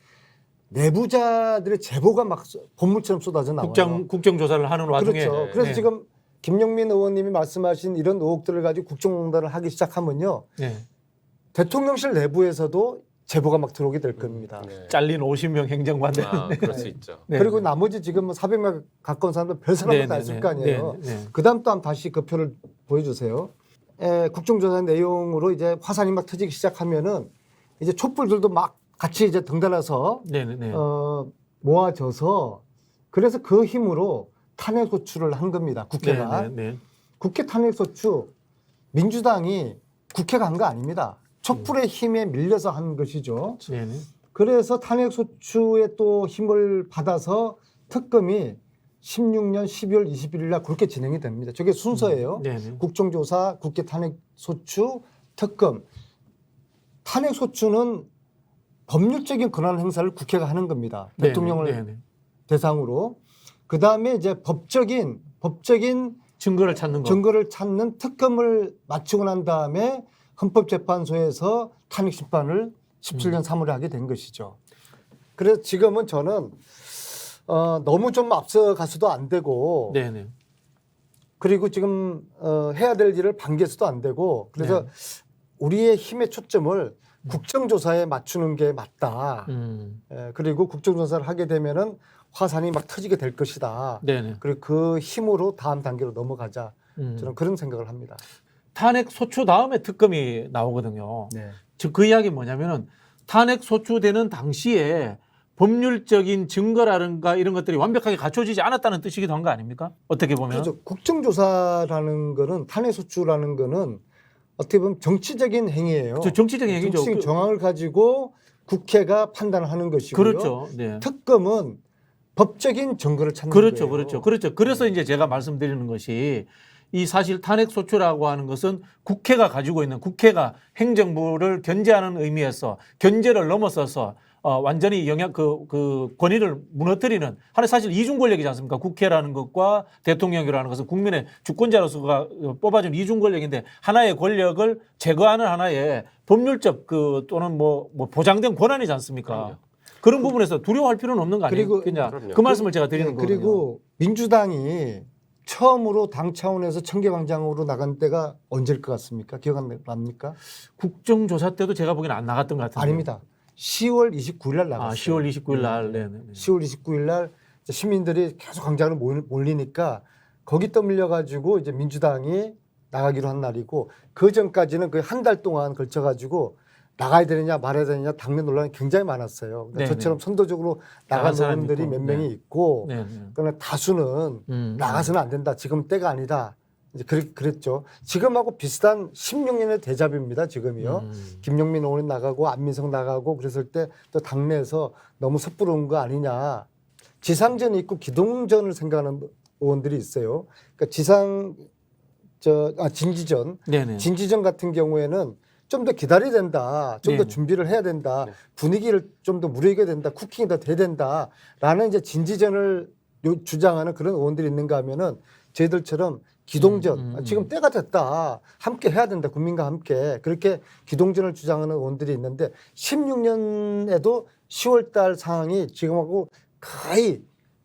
내부자들의 제보가 막 본물처럼 쏟아져 나와요. 국정조사를 하는 와중에. 그렇죠. 그래서 네. 지금 김용민 의원님이 말씀하신 이런 의혹들을 가지고 국정농단을 하기 시작하면요, 네. 대통령실 내부에서도 제보가 막 들어오게 될 겁니다. 네. 잘린 50명 행정관들. 그럴 수 있죠. 네. 그리고 나머지 지금 뭐 400명 가까운 사람들 별 사람도 다 있을 거 아니에요. 네. 그다음 또 다시 그 표를 보여주세요. 국정조사 내용으로 이제 화산이 막 터지기 시작하면은 이제 촛불들도 막 같이 이제 덩달아서 네. 모아져서, 그래서 그 힘으로 탄핵 소추를 한 겁니다. 국회가. 네. 국회 탄핵 소추, 민주당이 국회가 한 거 아닙니다. 촛불의 힘에 밀려서 한 것이죠. 네. 그래서 탄핵 소추에 또 힘을 받아서 특검이 16년 12월 21일 날 그렇게 진행이 됩니다. 저게 순서예요. 네. 국정조사, 국회 탄핵 소추, 특검. 탄핵 소추는 법률적인 권한 행사를 국회가 하는 겁니다. 대통령을 대상으로. 그 다음에 이제 법적인 증거를 찾는 거. 증거를 찾는 특검을 마치고 난 다음에 헌법재판소에서 탄핵 심판을 17년 3월에 하게 된 것이죠. 그래서 지금은 저는 너무 좀 앞서가서도 안 되고, 네. 그리고 지금 해야 될 일을 반기해서도 안 되고 그래서 네. 우리의 힘의 초점을 국정조사에 맞추는 게 맞다. 그리고 국정조사를 하게 되면은 화산이 막 터지게 될 것이다. 네네. 그리고 그 힘으로 다음 단계로 넘어가자. 저는 그런 생각을 합니다. 탄핵 소추 다음에 특검이 나오거든요. 네. 즉 그 이야기 뭐냐면은 탄핵 소추되는 당시에 법률적인 증거라든가 이런 것들이 완벽하게 갖춰지지 않았다는 뜻이기도 한 거 아닙니까? 어떻게 보면. 그렇죠. 국정조사라는 거는 탄핵소추라는 거는 어떻게 보면 정치적인 행위예요. 그렇죠. 정치적인 얘기죠. 정치적인 정황을 가지고 국회가 판단을 하는 것이고요. 그렇죠. 네. 특검은 법적인 증거를 찾는 그렇죠. 거예요. 그렇죠. 그렇죠. 그래서 이제 제가 말씀드리는 것이 이 사실 탄핵 소추라고 하는 것은 국회가 가지고 있는 국회가 행정부를 견제하는 의미에서 견제를 넘어서서 완전히 영향 그 권위를 무너뜨리는 하나의 사실 이중 권력이지 않습니까? 국회라는 것과 대통령이라는 것은 국민의 주권자로서가 뽑아준 이중 권력인데 하나의 권력을 제거하는 하나의 법률적 또는 뭐 보장된 권한이지 않습니까? 그럼요. 그런 부분에서 두려워할 필요는 없는 거 아니에요? 그리고- 그냥 그럼요. 그 말씀을 제가 드리는 거예요. 그리고 민주당이 처음으로 당 차원에서 청계광장으로 나간 때가 언제일 것 같습니까? 기억 안 납니까? 국정조사 때도 제가 보기에는 안 나갔던 것 같은데. 아닙니다. 10월 29일 날 나갔어요. 10월 29일 날. 네. 10월 29일 날 이제 시민들이 계속 광장으로 몰리니까 거기 떠밀려 가지고 이제 민주당이 나가기로 한 날이고 그 전까지는 거의 한 달 동안 걸쳐 가지고 나가야 되느냐 말아야 되느냐 당내 논란이 굉장히 많았어요. 그러니까 네네. 저처럼 선도적으로 나간 나간 사람이 의원들이 있고. 몇 네. 명이 있고 네. 그러나 다수는 나가서는 안 된다. 지금 때가 아니다. 이제 그랬죠. 지금하고 비슷한 16년의 대자뷰입니다. 지금이요. 김용민 의원이 나가고 안민석 나가고 그랬을 때 또 당내에서 너무 섣부른 거 아니냐. 지상전이 있고 기동전을 생각하는 의원들이 있어요. 그러니까 진지전. 네네. 진지전 같은 경우에는 좀 더 기다려야 된다. 좀 더 네. 준비를 해야 된다. 네. 분위기를 좀 더 무르익여야 된다. 쿠킹이 더 돼야 된다. 라는 이제 진지전을 주장하는 그런 의원들이 있는가 하면은 저희들처럼 기동전. 지금 때가 됐다. 함께 해야 된다. 국민과 함께. 그렇게 기동전을 주장하는 의원들이 있는데 16년에도 10월 달 상황이 지금하고 거의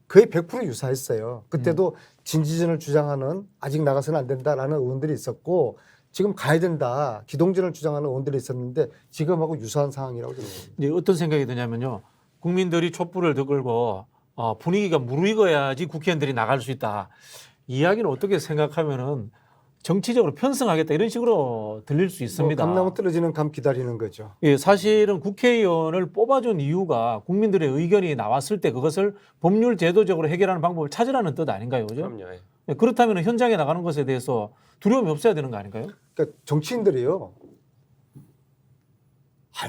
100% 유사했어요. 그때도 진지전을 주장하는 아직 나가서는 안 된다라는 의원들이 있었고 지금 가야 된다. 기동전을 주장하는 의원들이 있었는데 지금하고 유사한 상황이라고 저는 봅니다. 이제 어떤 생각이 드냐면요. 국민들이 촛불을 들고 분위기가 무르익어야지 국회의원들이 나갈 수 있다. 이야기는 어떻게 생각하면은 정치적으로 편승하겠다 이런 식으로 들릴 수 있습니다. 감나무 떨어지는 감 기다리는 거죠. 예, 사실은 국회의원을 뽑아준 이유가 국민들의 의견이 나왔을 때 그것을 법률 제도적으로 해결하는 방법을 찾으라는 뜻 아닌가요? 그죠? 그럼요. 예. 예, 그렇다면 현장에 나가는 것에 대해서 두려움이 없어야 되는 거 아닌가요? 그러니까 정치인들이요.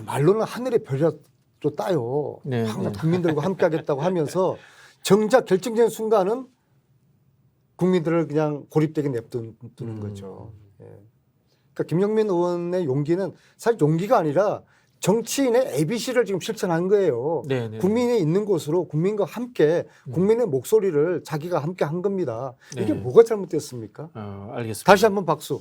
말로는 하늘의 별이라도 따요. 네, 항상 네. 국민들과 함께하겠다고 하면서 정작 결정적인 순간은 국민들을 그냥 고립되게 냅두는 거죠. 예. 그러니까 김영민 의원의 용기는 사실 용기가 아니라 정치인의 ABC를 지금 실천한 거예요. 네, 네. 국민이 있는 곳으로 국민과 함께 국민의 목소리를 자기가 함께 한 겁니다. 이게 네. 뭐가 잘못됐습니까? 알겠습니다. 다시 한번 박수.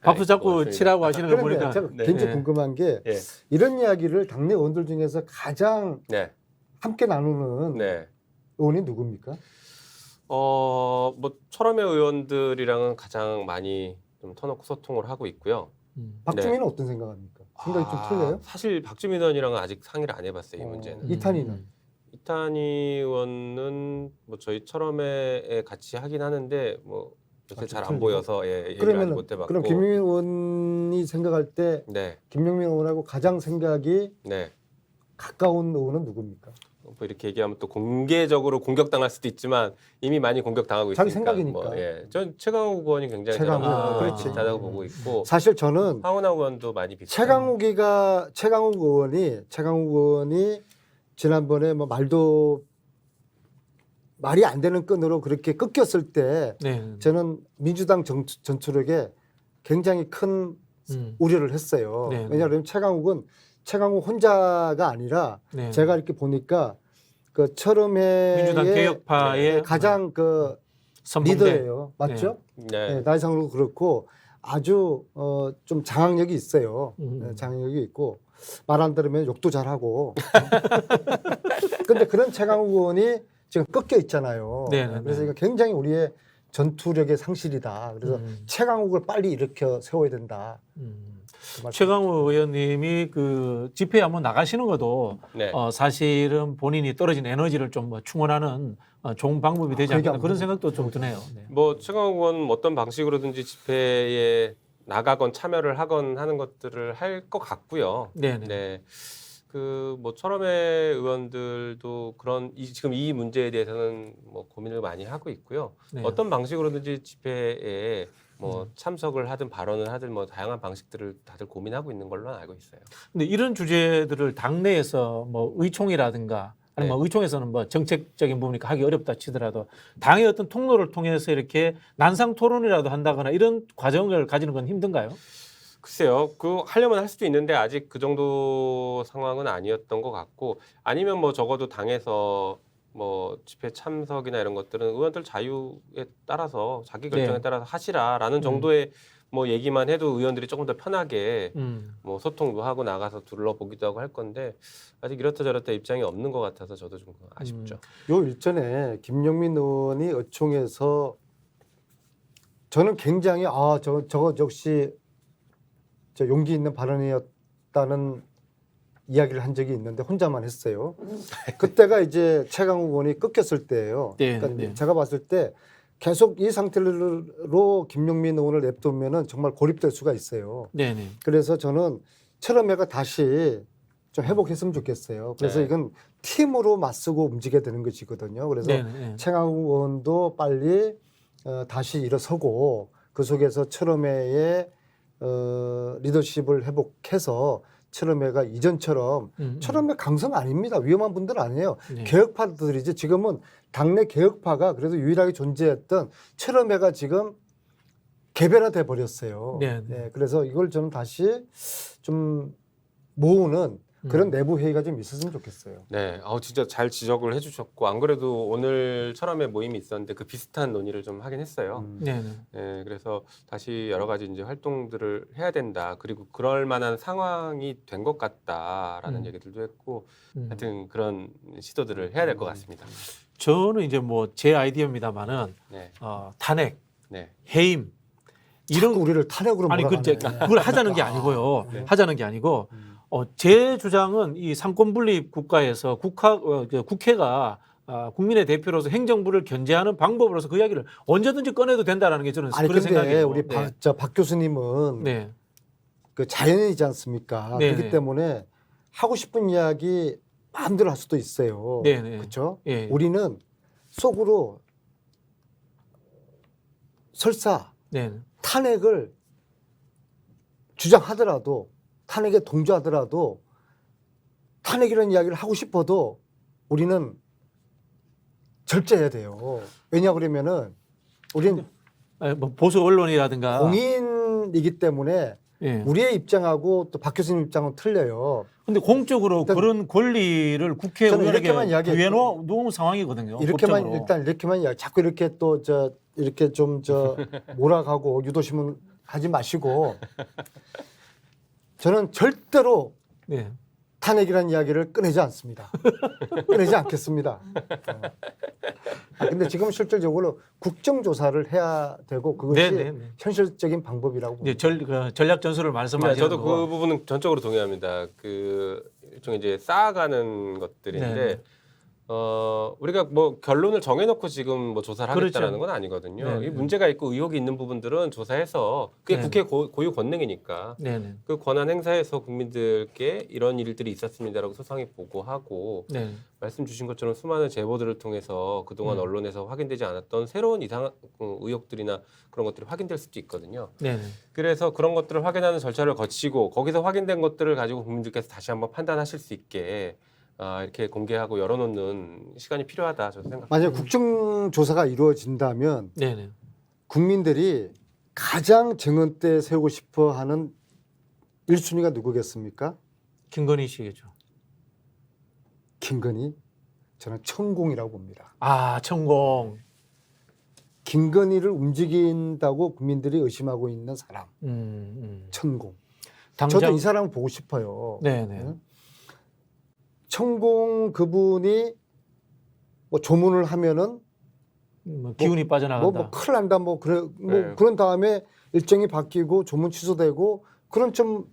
박수 자꾸 고맙습니다. 치라고 하시는 거 그런데 보니까 제가 네. 개인적으로 네. 궁금한 게 예. 이런 이야기를 당내 의원들 중에서 가장 네. 함께 나누는 네. 의원이 누굽니까? 뭐 철험의 의원들이랑은 가장 많이 좀 터놓고 소통을 하고 있고요. 박주민은 어떤 생각합니까? 생각이 좀 틀려요? 사실 박주민 의원이랑은 아직 상의를 안 해봤어요. 이 문제는. 이탄희는 이탄희 의원은 뭐 저희 철험에 같이 하긴 하는데 뭐 요새 좀 잘 안 틀리고? 보여서 얘기를 아직 그러면 못 해봤고. 그럼 김용민 의원이 생각할 때 네, 김용민 의원하고 가장 생각이 네. 가까운 의원은 누굽니까? 뭐 이렇게 얘기하면 또 공개적으로 공격당할 수도 있지만 이미 많이 공격당하고 있으니까. 자기 생각이니까. 뭐, 예, 전 최강욱 의원이 굉장히 최강욱, 저랑 그렇지. 비슷하다고 보고 있고 사실 저는 황운하 의원도 많이 비슷해요. 최강욱 의원이 지난번에 뭐 말이 안 되는 끈으로 그렇게 꺾였을 때 네. 저는 민주당 전투력에 굉장히 큰 우려를 했어요. 네. 왜냐하면 최강욱 혼자가 아니라 네. 제가 이렇게 보니까 그 철음회의 민주당 개혁파의 가장 그 선봉대. 리더예요. 맞죠? 네. 네, 나이상으로 그렇고 아주 좀 장악력이 있어요. 네, 장악력이 있고 말 안 들으면 욕도 잘하고. 근데 그런 최강욱 의원이 지금 꺾여 있잖아요. 네네네. 그래서 이거 굉장히 우리의 전투력의 상실이다. 그래서 최강욱을 빨리 일으켜 세워야 된다. 그 말씀. 최강욱 의원님이 그 집회에 한번 나가시는 것도 네. 사실은 본인이 떨어진 에너지를 좀 뭐 충원하는 좋은 방법이 되지 그 얘기 않나 안 그런 하고. 생각도 좀 드네요. 네. 뭐 최강욱 의원 어떤 방식으로든지 집회에 나가건 참여를 하건 하는 것들을 할 것 같고요. 네네. 네. 그 뭐 철험회 의원들도 그런 지금 이 문제에 대해서는 뭐 고민을 많이 하고 있고요. 네. 어떤 방식으로든지 집회에 뭐 참석을 하든 발언을 하든 뭐 다양한 방식들을 다들 고민하고 있는 걸로 알고 있어요. 근데 이런 주제들을 당내에서 뭐 의총이라든가 아니면 네. 뭐 의총에서는 뭐 정책적인 부분이니까 하기 어렵다 치더라도 당의 어떤 통로를 통해서 이렇게 난상 토론이라도 한다거나 이런 과정을 가지는 건 힘든가요? 글쎄요, 그 하려면 할 수도 있는데 아직 그 정도 상황은 아니었던 것 같고, 아니면 뭐 적어도 당에서 뭐 집회 참석이나 이런 것들은 의원들 자유에 따라서 자기 결정에 네. 따라서 하시라라는 정도의 뭐 얘기만 해도 의원들이 조금 더 편하게 뭐 소통도 하고 나가서 둘러보기도 하고 할 건데 아직 이렇다 저렇다 입장이 없는 것 같아서 저도 좀 아쉽죠. 요 일전에 김용민 의원이 의총에서 저는 굉장히 저거 역시 저 용기 있는 발언이었다는 이야기를 한 적이 있는데 혼자만 했어요. 그때가 이제 최강욱 의원이 꺾였을 때예요. 네, 그러니까 네. 제가 봤을 때 계속 이 상태로 김용민 의원을 냅두면은 정말 고립될 수가 있어요. 네네. 그래서 저는 철험회가 다시 좀 회복했으면 좋겠어요. 그래서 네. 이건 팀으로 맞서고 움직여야 되는 것이거든요. 그래서 네네. 최강욱 의원도 빨리 다시 일어서고 그 속에서 철험회의 리더십을 회복해서 철험회가 이전처럼 철험회 강성 아닙니다. 위험한 분들 아니에요. 네. 개혁파들이지. 지금은 당내 개혁파가 그래도 유일하게 존재했던 철험회가 지금 개별화돼 버렸어요. 네. 네, 그래서 이걸 저는 다시 좀 모으는 그런 내부 회의가 좀 있었으면 좋겠어요. 네, 진짜 잘 지적을 해주셨고 안 그래도 오늘 철험회 모임이 있었는데 그 비슷한 논의를 좀 하긴 했어요. 네네. 네, 그래서 다시 여러 가지 이제 활동들을 해야 된다. 그리고 그럴 만한 상황이 된 것 같다라는 얘기들도 했고, 하여튼 그런 시도들을 해야 될 것 같습니다. 저는 이제 뭐 제 아이디어입니다만은 네, 탄핵, 네, 해임 이런 우리를 탄핵으로 아니 몰아가네. 그걸 하자는 게 아니고요. 네. 하자는 게 아니고 제 주장은 이 상권 분립 국가에서 국회가 국민의 대표로서 행정부를 견제하는 방법으로서 그 이야기를 언제든지 꺼내도 된다라는 게 저는 아니 그런 근데 생각이에요. 우리 박 교수님은 네. 그 자연인이지 않습니까? 네네. 그렇기 때문에 하고 싶은 이야기 마음대로 할 수도 있어요. 네네. 그렇죠? 예. 우리는 속으로 설사 네. 탄핵을 주장하더라도 탄핵에 동조하더라도 탄핵이라는 이야기를 하고 싶어도 우리는 절제해야 돼요. 왜냐 그러면은 우리는 뭐 보수 언론이라든가 공인이기 때문에 예. 우리의 입장하고 또 박 교수님 입장은 틀려요. 근데 공적으로 일단 그런 권리를 국회의원에게 이렇게만 이야기해. 부여해 놓은 상황이거든요. 이렇게만 법적으로. 일단 이렇게만 이야기. 자꾸 이렇게 또 이렇게 좀 몰아가고 유도심은 하지 마시고 저는 절대로 네. 탄핵이라는 이야기를 꺼내지 않습니다. 꺼내지 않겠습니다. 근데 지금 실질적으로 국정조사를 해야 되고 그것이 네네네. 현실적인 방법이라고 이제 봅니다. 전략 전술을 말씀하시는 저도 거고. 그 부분은 전적으로 동의합니다. 그 일종의 이제 쌓아가는 것들인데. 네네. 우리가 뭐 결론을 정해놓고 지금 뭐 조사를 그렇죠. 하겠다라는 건 아니거든요. 네네. 이 문제가 있고 의혹이 있는 부분들은 조사해서 그게 네네. 국회 고유 권능이니까 네네. 그 권한 행사에서 국민들께 이런 일들이 있었습니다라고 소상히 보고하고 네. 말씀 주신 것처럼 수많은 제보들을 통해서 그동안 언론에서 확인되지 않았던 새로운 의혹들이나 그런 것들이 확인될 수도 있거든요. 네네. 그래서 그런 것들을 확인하는 절차를 거치고 거기서 확인된 것들을 가지고 국민들께서 다시 한번 판단하실 수 있게 이렇게 공개하고 열어놓는 시간이 필요하다 저는 생각합니다. 만약 국정조사가 이루어진다면 네네. 국민들이 가장 정언대 세우고 싶어하는 1순위가 누구겠습니까? 김건희 씨겠죠. 김건희? 저는 천공이라고 봅니다. 천공. 김건희를 움직인다고 국민들이 의심하고 있는 사람. 천공. 당장. 저도 이 사람을 보고 싶어요. 네네. 응? 천공 그분이 뭐 조문을 하면은 뭐 기운이 빠져나간다. 뭐 큰일 난다 뭐 그래 뭐 네. 그런 다음에 일정이 바뀌고 조문 취소되고 그런 좀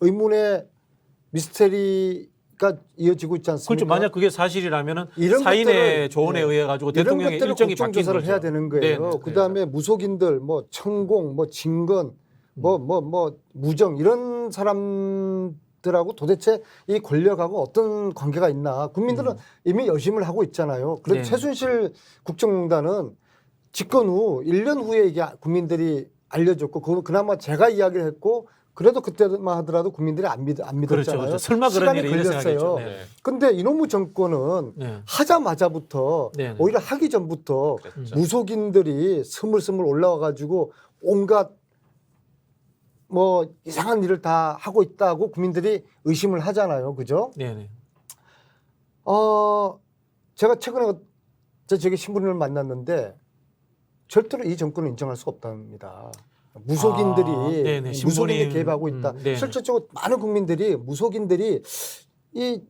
의문의 미스테리가 이어지고 있지 않습니까? 그렇죠. 만약 그게 사실이라면은 이런 사인의 것들을- 조언에 네. 의해 가지고 이런 대통령의 것들을 일정이 바뀐 국정조사를 거죠. 해야 되는 거예요. 네네. 그다음에 무속인들 뭐 천공 뭐 진건 뭐 무정 이런 사람들하고 도대체 이 권력하고 어떤 관계가 있나 국민들은 이미 여심을 하고 있잖아요. 그래서 네네. 최순실 국정농단은 집권 후 1년 후에 이게 국민들이 알려졌고 그나마 제가 이야기를 했고 그래도 그때만 하더라도 국민들이 안 믿었잖아요. 그렇죠. 설마 그런 시간이 일이 이런 걸렸어요. 생각이죠. 네. 근데 이놈의 정권은 네. 하자마자부터 네네. 오히려 하기 전부터 그랬죠. 무속인들이 스물스물 올라와 가지고 온갖 뭐 이상한 일을 다 하고 있다고 국민들이 의심을 하잖아요. 그죠? 네네. 제가 최근에 저기 신부님을 만났는데 절대로 이 정권을 인정할 수 없답니다. 무속인들이 아, 네네. 무속인이 신부님. 개입하고 있다. 네네. 실질적으로 많은 국민들이 무속인들이 이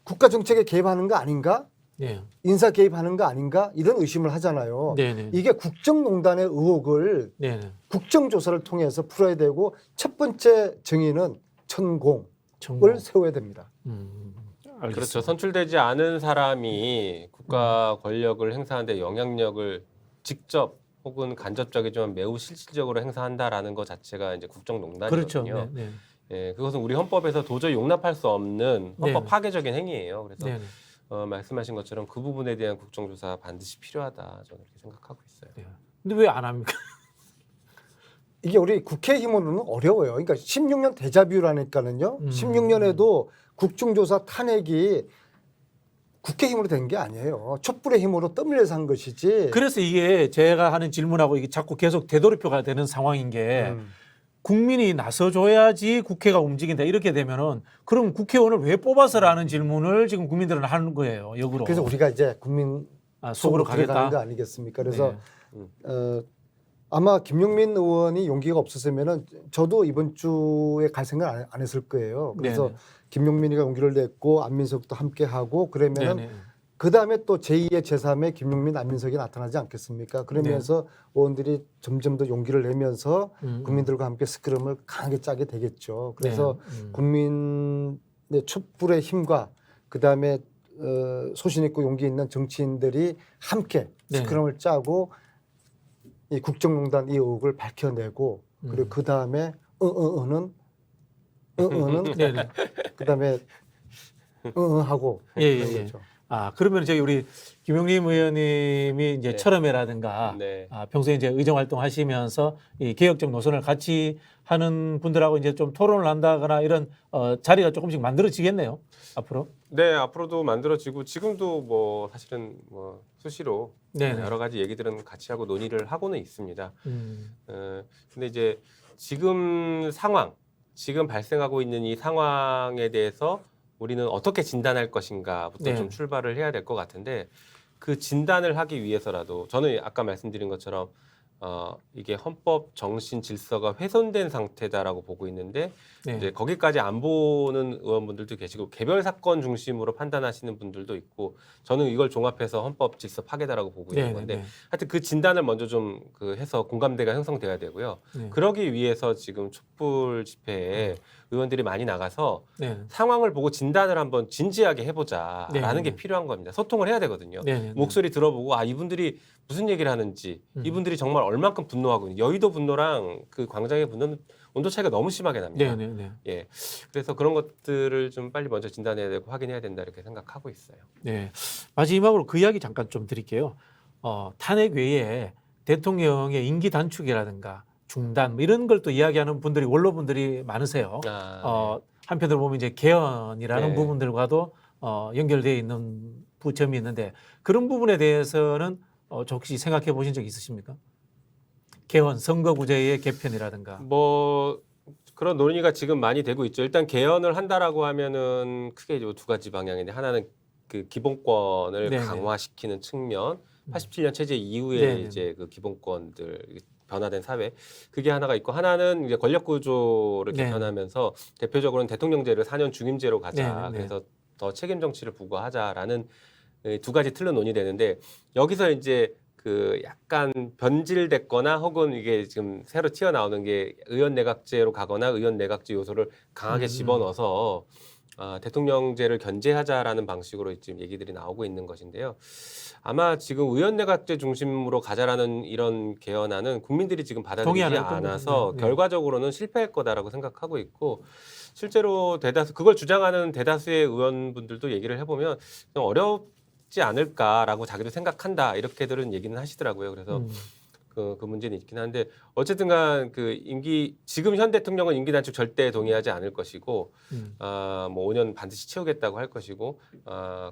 국가 정책에 개입하는 거 아닌가? 네. 인사 개입하는 거 아닌가? 이런 의심을 하잖아요. 네네. 이게 국정농단의 의혹을 네네. 국정조사를 통해서 풀어야 되고 첫 번째 증인은 천공을 정말. 세워야 됩니다. 알겠습니다. 그렇죠. 선출되지 않은 사람이 국가 권력을 행사하는데 영향력을 직접 혹은 간접적이지만 매우 실질적으로 행사한다라는 것 자체가 이제 국정농단이거든요. 그렇죠. 네. 네. 예, 그것은 우리 헌법에서 도저히 용납할 수 없는 헌법 네. 파괴적인 행위예요. 그래서 네네. 말씀하신 것처럼 그 부분에 대한 국정조사 반드시 필요하다. 저는 그렇게 생각하고 있어요. 네. 근데 왜 안 합니까? 이게 우리 국회 힘으로는 어려워요. 그러니까 16년 데자뷰라니까는요. 16년에도 국정조사 탄핵이 국회 힘으로 된 게 아니에요. 촛불의 힘으로 떠밀려서 한 것이지. 그래서 이게 제가 하는 질문하고 이게 자꾸 계속 되돌이표가 되는 상황인 게 국민이 나서줘야지 국회가 움직인다 이렇게 되면은 그럼 국회의원을 왜 뽑아서라는 질문을 지금 국민들은 하는 거예요. 역으로. 그래서 우리가 이제 국민 속으로 들어가는 가겠다. 거 아니겠습니까? 그래서 네. 아마 김용민 의원이 용기가 없었으면은 저도 이번 주에 갈 생각 안 했을 거예요. 그래서 네네. 김용민이가 용기를 냈고 안민석도 함께 하고 그러면은 네네. 그 다음에 또 제2의 제3의 김용민 안민석이 나타나지 않겠습니까? 그러면서 의원들이 점점 더 용기를 내면서 국민들과 함께 스크럼을 강하게 짜게 되겠죠. 그래서 국민의 촛불의 힘과 그 다음에 소신 있고 용기 있는 정치인들이 함께 네. 스크럼을 짜고 이 국정농단 이 의혹을 밝혀내고 그리고 그 다음에 는 네네. 그 다음에 하고 예, 그런 예. 거죠. 아 그러면 저희 우리 김용림 의원님이 이제 네. 철험회라든가 네. 평소에 이제 의정 활동하시면서 이 개혁적 노선을 같이 하는 분들하고 이제 좀 토론을 한다거나 이런 자리가 조금씩 만들어지겠네요 앞으로. 네, 앞으로도 만들어지고 지금도 뭐 사실은 뭐 수시로 네네. 여러 가지 얘기들은 같이 하고 논의를 하고는 있습니다. 음. 근데 이제 지금 상황, 지금 발생하고 있는 이 상황에 대해서 우리는 어떻게 진단할 것인가부터 네. 좀 출발을 해야 될 것 같은데 그 진단을 하기 위해서라도 저는 아까 말씀드린 것처럼 이게 헌법 정신 질서가 훼손된 상태다라고 보고 있는데 네. 이제 거기까지 안 보는 의원분들도 계시고 개별 사건 중심으로 판단하시는 분들도 있고 저는 이걸 종합해서 헌법 질서 파괴다라고 보고 있는 네, 건데 네, 하여튼 그 진단을 먼저 좀 해서 공감대가 형성돼야 되고요. 네. 그러기 위해서 지금 촛불 집회에 의원들이 많이 나가서 네. 상황을 보고 진단을 한번 진지하게 해보자라는 네, 네, 게 네. 필요한 겁니다. 소통을 해야 되거든요. 네, 네, 네. 목소리 들어보고 이분들이 무슨 얘기를 하는지 이분들이 정말 얼만큼 분노하고 있는지 여의도 분노랑 그 광장의 분노는 온도 차이가 너무 심하게 납니다. 네, 네, 네. 예, 그래서 그런 것들을 좀 빨리 먼저 진단해야 되고 확인해야 된다 이렇게 생각하고 있어요. 네. 마지막으로 그 이야기 잠깐 좀 드릴게요. 탄핵 외에 대통령의 임기 단축이라든가 중단 뭐 이런 걸 또 이야기하는 분들이 원로분들이 많으세요. 한편으로 보면 이제 개헌이라는 네. 부분들과도 연결되어 있는 부점이 있는데 그런 부분에 대해서는 혹시 생각해 보신 적 있으십니까? 개헌, 선거구제의 개편이라든가. 뭐 그런 논의가 지금 많이 되고 있죠. 일단 개헌을 한다라고 하면은 크게 두 가지 방향인데 하나는 그 기본권을 네네. 강화시키는 측면, 87년 체제 이후에 네네. 이제 그 기본권들 변화된 사회 그게 하나가 있고 하나는 이제 권력 구조를 네. 개편하면서 대표적으로는 대통령제를 4년 중임제로 가자. 네네. 그래서 더 책임 정치를 부과하자라는 두 가지 틀로 논의되는데 여기서 이제 그 약간 변질됐거나 혹은 이게 지금 새로 튀어나오는 게 의원 내각제로 가거나 의원 내각제 요소를 강하게 집어넣어서 대통령제를 견제하자라는 방식으로 지금 얘기들이 나오고 있는 것인데요. 아마 지금 의원 내각제 중심으로 가자라는 이런 개헌안은 국민들이 지금 받아들이지 동의 안 할 않아서 겁니다. 네. 결과적으로는 실패할 거다라고 생각하고 있고 실제로 그걸 주장하는 대다수의 의원분들도 얘기를 해보면 좀 어렵지 않을까라고 자기도 생각한다 이렇게들은 얘기는 하시더라고요. 그래서 그 문제는 있긴 한데 어쨌든간 지금 현 대통령은 임기 단축 절대 동의하지 않을 것이고 뭐 5년 반드시 채우겠다고 할 것이고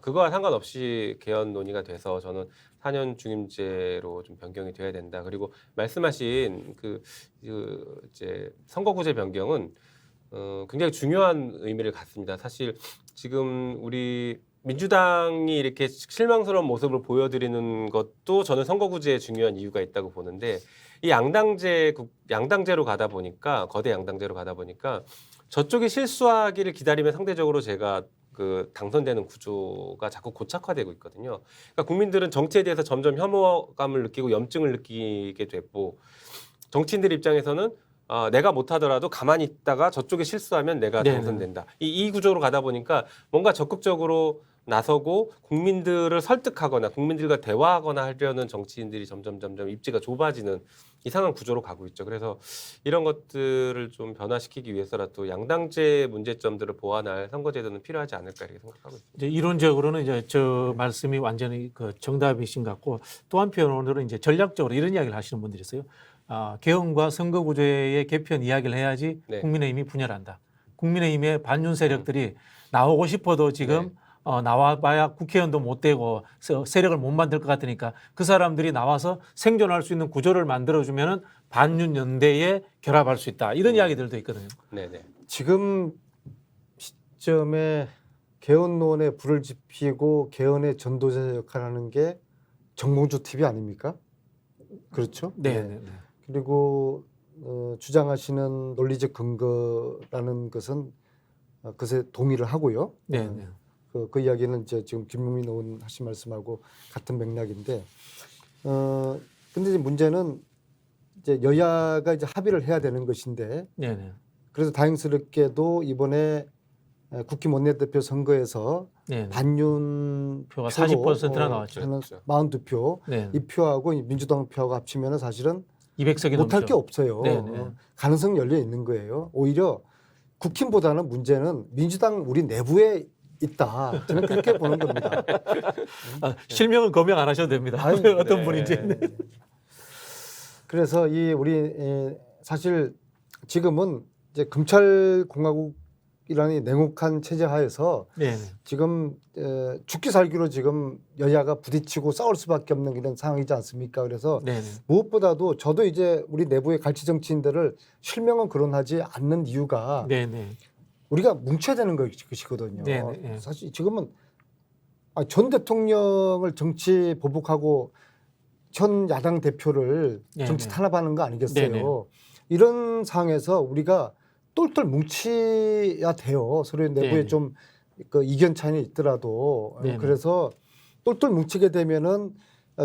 그거와 상관없이 개헌 논의가 돼서 저는 4년 중임제로 좀 변경이 돼야 된다. 그리고 말씀하신 이제 선거구제 변경은 굉장히 중요한 의미를 갖습니다. 사실 지금 우리 민주당이 이렇게 실망스러운 모습을 보여드리는 것도 저는 선거구제에 중요한 이유가 있다고 보는데 이 양당제로 가다 보니까 거대 양당제로 가다 보니까 저쪽이 실수하기를 기다리면 상대적으로 제가 당선되는 구조가 자꾸 고착화되고 있거든요. 그러니까 국민들은 정치에 대해서 점점 혐오감을 느끼고 염증을 느끼게 됐고 정치인들 입장에서는 내가 못하더라도 가만히 있다가 저쪽에 실수하면 내가 네네. 당선된다. 이 구조로 가다 보니까 뭔가 적극적으로 나서고 국민들을 설득하거나 국민들과 대화하거나 하려는 정치인들이 점점 입지가 좁아지는 이상한 구조로 가고 있죠. 그래서 이런 것들을 좀 변화시키기 위해서라도 양당제 문제점들을 보완할 선거제도는 필요하지 않을까 이렇게 생각하고 있습니다. 이제 이론적으로는 이제 저 말씀이 완전히 정답이신 것 같고 또 한편으로는 이제 전략적으로 이런 이야기를 하시는 분들이 있어요. 개헌과 선거구제의 개편 이야기를 해야지 네. 국민의힘이 분열한다. 국민의힘의 반윤 세력들이 나오고 싶어도 지금 나와봐야 국회의원도 못 되고 세력을 못 만들 것 같으니까 그 사람들이 나와서 생존할 수 있는 구조를 만들어주면은 반윤 연대에 결합할 수 있다. 이런 이야기들도 있거든요. 네네. 지금 시점에 개헌론에 불을 지피고 개헌의 전도자 역할을 하는 게 정봉주 TV 아닙니까? 그렇죠? 네. 그리고 주장하시는 논리적 근거라는 것은 그것에 동의를 하고요. 네. 그 이야기는 이제 지금 김용민 의원 하신 말씀하고 같은 맥락인데, 근데 이제 문제는 이제 여야가 이제 합의를 해야 되는 것인데, 네. 그래서 다행스럽게도 이번에 국힘 원내대표 선거에서 네. 반윤 표가 40%나 나왔죠. 하는 그렇죠. 42표, 네. 이 표하고 민주당 표하고 합치면은 사실은 200석이 못할 넘죠. 게 없어요. 네. 가능성 열려 있는 거예요. 오히려 국힘보다는 문제는 민주당 우리 내부에 있다. 저는 그렇게 보는 겁니다. 실명은 거명 안 하셔도 됩니다. 아니, 어떤 네. 분인지. 그래서 우리 사실 지금은 이제 검찰공화국이라는 냉혹한 체제 하에서 네. 지금 죽기 살기로 지금 여야가 부딪히고 싸울 수밖에 없는 이런 상황이지 않습니까? 그래서 네. 무엇보다도 저도 이제 우리 내부의 갈치 정치인들을 실명은 거론하지 않는 이유가 네. 우리가 뭉쳐야 되는 것이거든요. 네. 사실 지금은 전 대통령을 정치 보복하고 현 야당 대표를 네. 정치 탄압하는 거 아니겠어요? 네. 이런 상황에서 우리가 똘똘 뭉쳐야 돼요. 서로 내부에 네. 좀 이견 차이는 있더라도. 네. 그래서 똘똘 뭉치게 되면은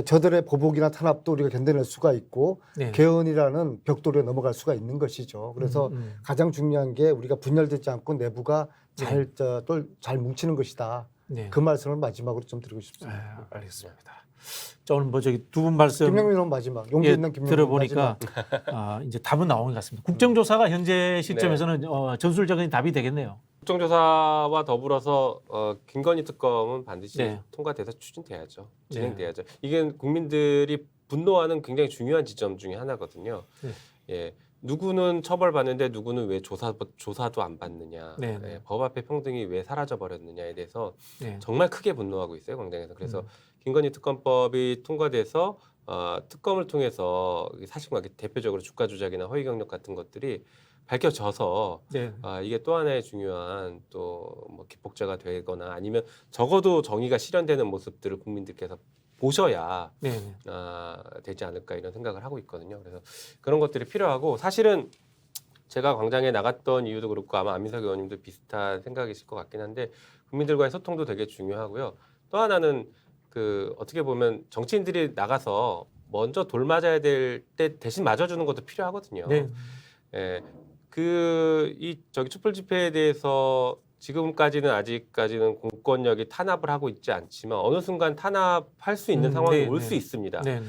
저들의 보복이나 탄압도 우리가 견뎌낼 수가 있고 네. 개헌이라는 벽돌에 넘어갈 수가 있는 것이죠. 그래서 가장 중요한 게 우리가 분열되지 않고 내부가 잘 뭉치는 것이다. 네. 그 말씀을 마지막으로 좀 드리고 싶습니다. 알겠습니다. 자, 오늘 뭐 저기 두 분 말씀 김영민 의원 마지막 용기 있는 김영민 들어보니까 이제 답은 나온 것 같습니다. 국정조사가 현재 시점에서는 전술적인 답이 되겠네요. 국정조사와 더불어서 김건희 특검은 반드시 네. 통과돼서 추진돼야죠. 진행돼야죠. 이게 국민들이 분노하는 굉장히 중요한 지점 중에 하나거든요. 네. 예, 누구는 처벌받는데 누구는 왜 조사도 안 받느냐, 네. 예, 법 앞에 평등이 왜 사라져 버렸느냐에 대해서 네. 정말 크게 분노하고 있어요, 광장에서. 그래서 김건희 특검법이 통과돼서 특검을 통해서 사실과 대표적으로 주가 조작이나 허위 경력 같은 것들이 밝혀져서 네. 이게 또 하나의 중요한 또 뭐 기폭제가 되거나 아니면 적어도 정의가 실현되는 모습들을 국민들께서 보셔야 네. 되지 않을까 이런 생각을 하고 있거든요. 그래서 그런 것들이 필요하고 사실은 제가 광장에 나갔던 이유도 그렇고 아마 안민석 의원님도 비슷한 생각이실 것 같긴 한데 국민들과의 소통도 되게 중요하고요. 또 하나는 그 어떻게 보면 정치인들이 나가서 먼저 돌 맞아야 될 때 대신 맞아주는 것도 필요하거든요. 네. 예, 그 저기 촛불 집회에 대해서 지금까지는 아직까지는 공권력이 탄압을 하고 있지 않지만 어느 순간 탄압할 수 있는 상황이 네, 올 네. 수 있습니다. 네.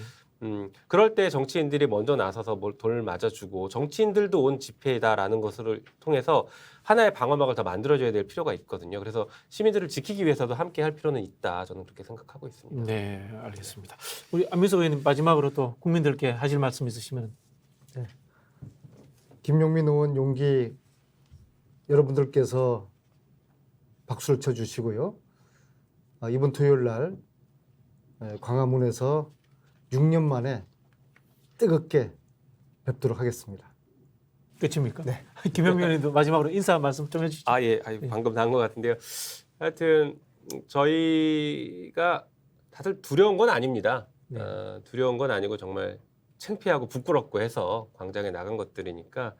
그럴 때 정치인들이 먼저 나서서 돌 맞아주고 정치인들도 온 집회다라는 것을 통해서 하나의 방어막을 더 만들어줘야 될 필요가 있거든요. 그래서 시민들을 지키기 위해서도 함께 할 필요는 있다. 저는 그렇게 생각하고 있습니다. 네, 알겠습니다. 우리 안민석 의원님 마지막으로 또 국민들께 하실 말씀 있으시면. 김용민 의원 용기 여러분들께서 박수를 쳐주시고요. 이번 토요일 날 광화문에서 6년 만에 뜨겁게 뵙도록 하겠습니다. 끝입니까? 네. 김용민 의원님도 마지막으로 인사 말씀 좀 해주시죠. 아, 예. 방금 나온 것 같은데요. 하여튼 저희가 다들 두려운 건 아닙니다. 네. 두려운 건 아니고 정말 창피하고 부끄럽고 해서 광장에 나간 것들이니까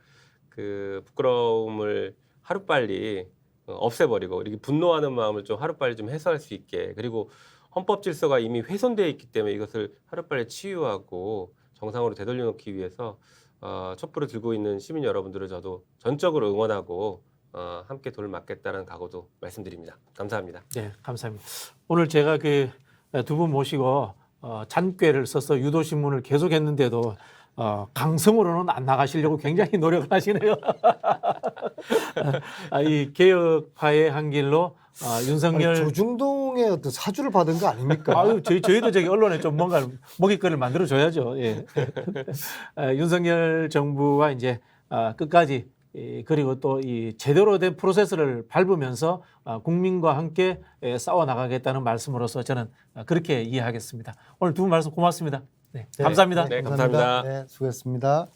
그 부끄러움을 하루빨리 없애버리고 이렇게 분노하는 마음을 좀 하루빨리 좀 해소할 수 있게, 그리고 헌법 질서가 이미 훼손되어 있기 때문에 이것을 하루빨리 치유하고 정상으로 되돌려 놓기 위해서 촛불을 들고 있는 시민 여러분들을 저도 전적으로 응원하고 함께 돌을 맞겠다는 각오도 말씀드립니다. 감사합니다. 네, 감사합니다. 오늘 제가 그 두 분 모시고 잔꾀를 써서 유도신문을 계속했는데도 강성으로는 안 나가시려고 굉장히 노력을 하시네요. 이 개혁화의 한 길로 윤석열 조중동의 어떤 사주를 받은 거 아닙니까? 아유, 저희도 저기 언론에 좀 뭔가 먹잇거리를 만들어 줘야죠. 예. 윤석열 정부와 이제 끝까지 그리고 또 이 제대로 된 프로세스를 밟으면서 국민과 함께 싸워 나가겠다는 말씀으로서 저는 그렇게 이해하겠습니다. 오늘 두 분 말씀 고맙습니다. 네, 감사합니다. 네, 감사합니다. 네, 수고했습니다.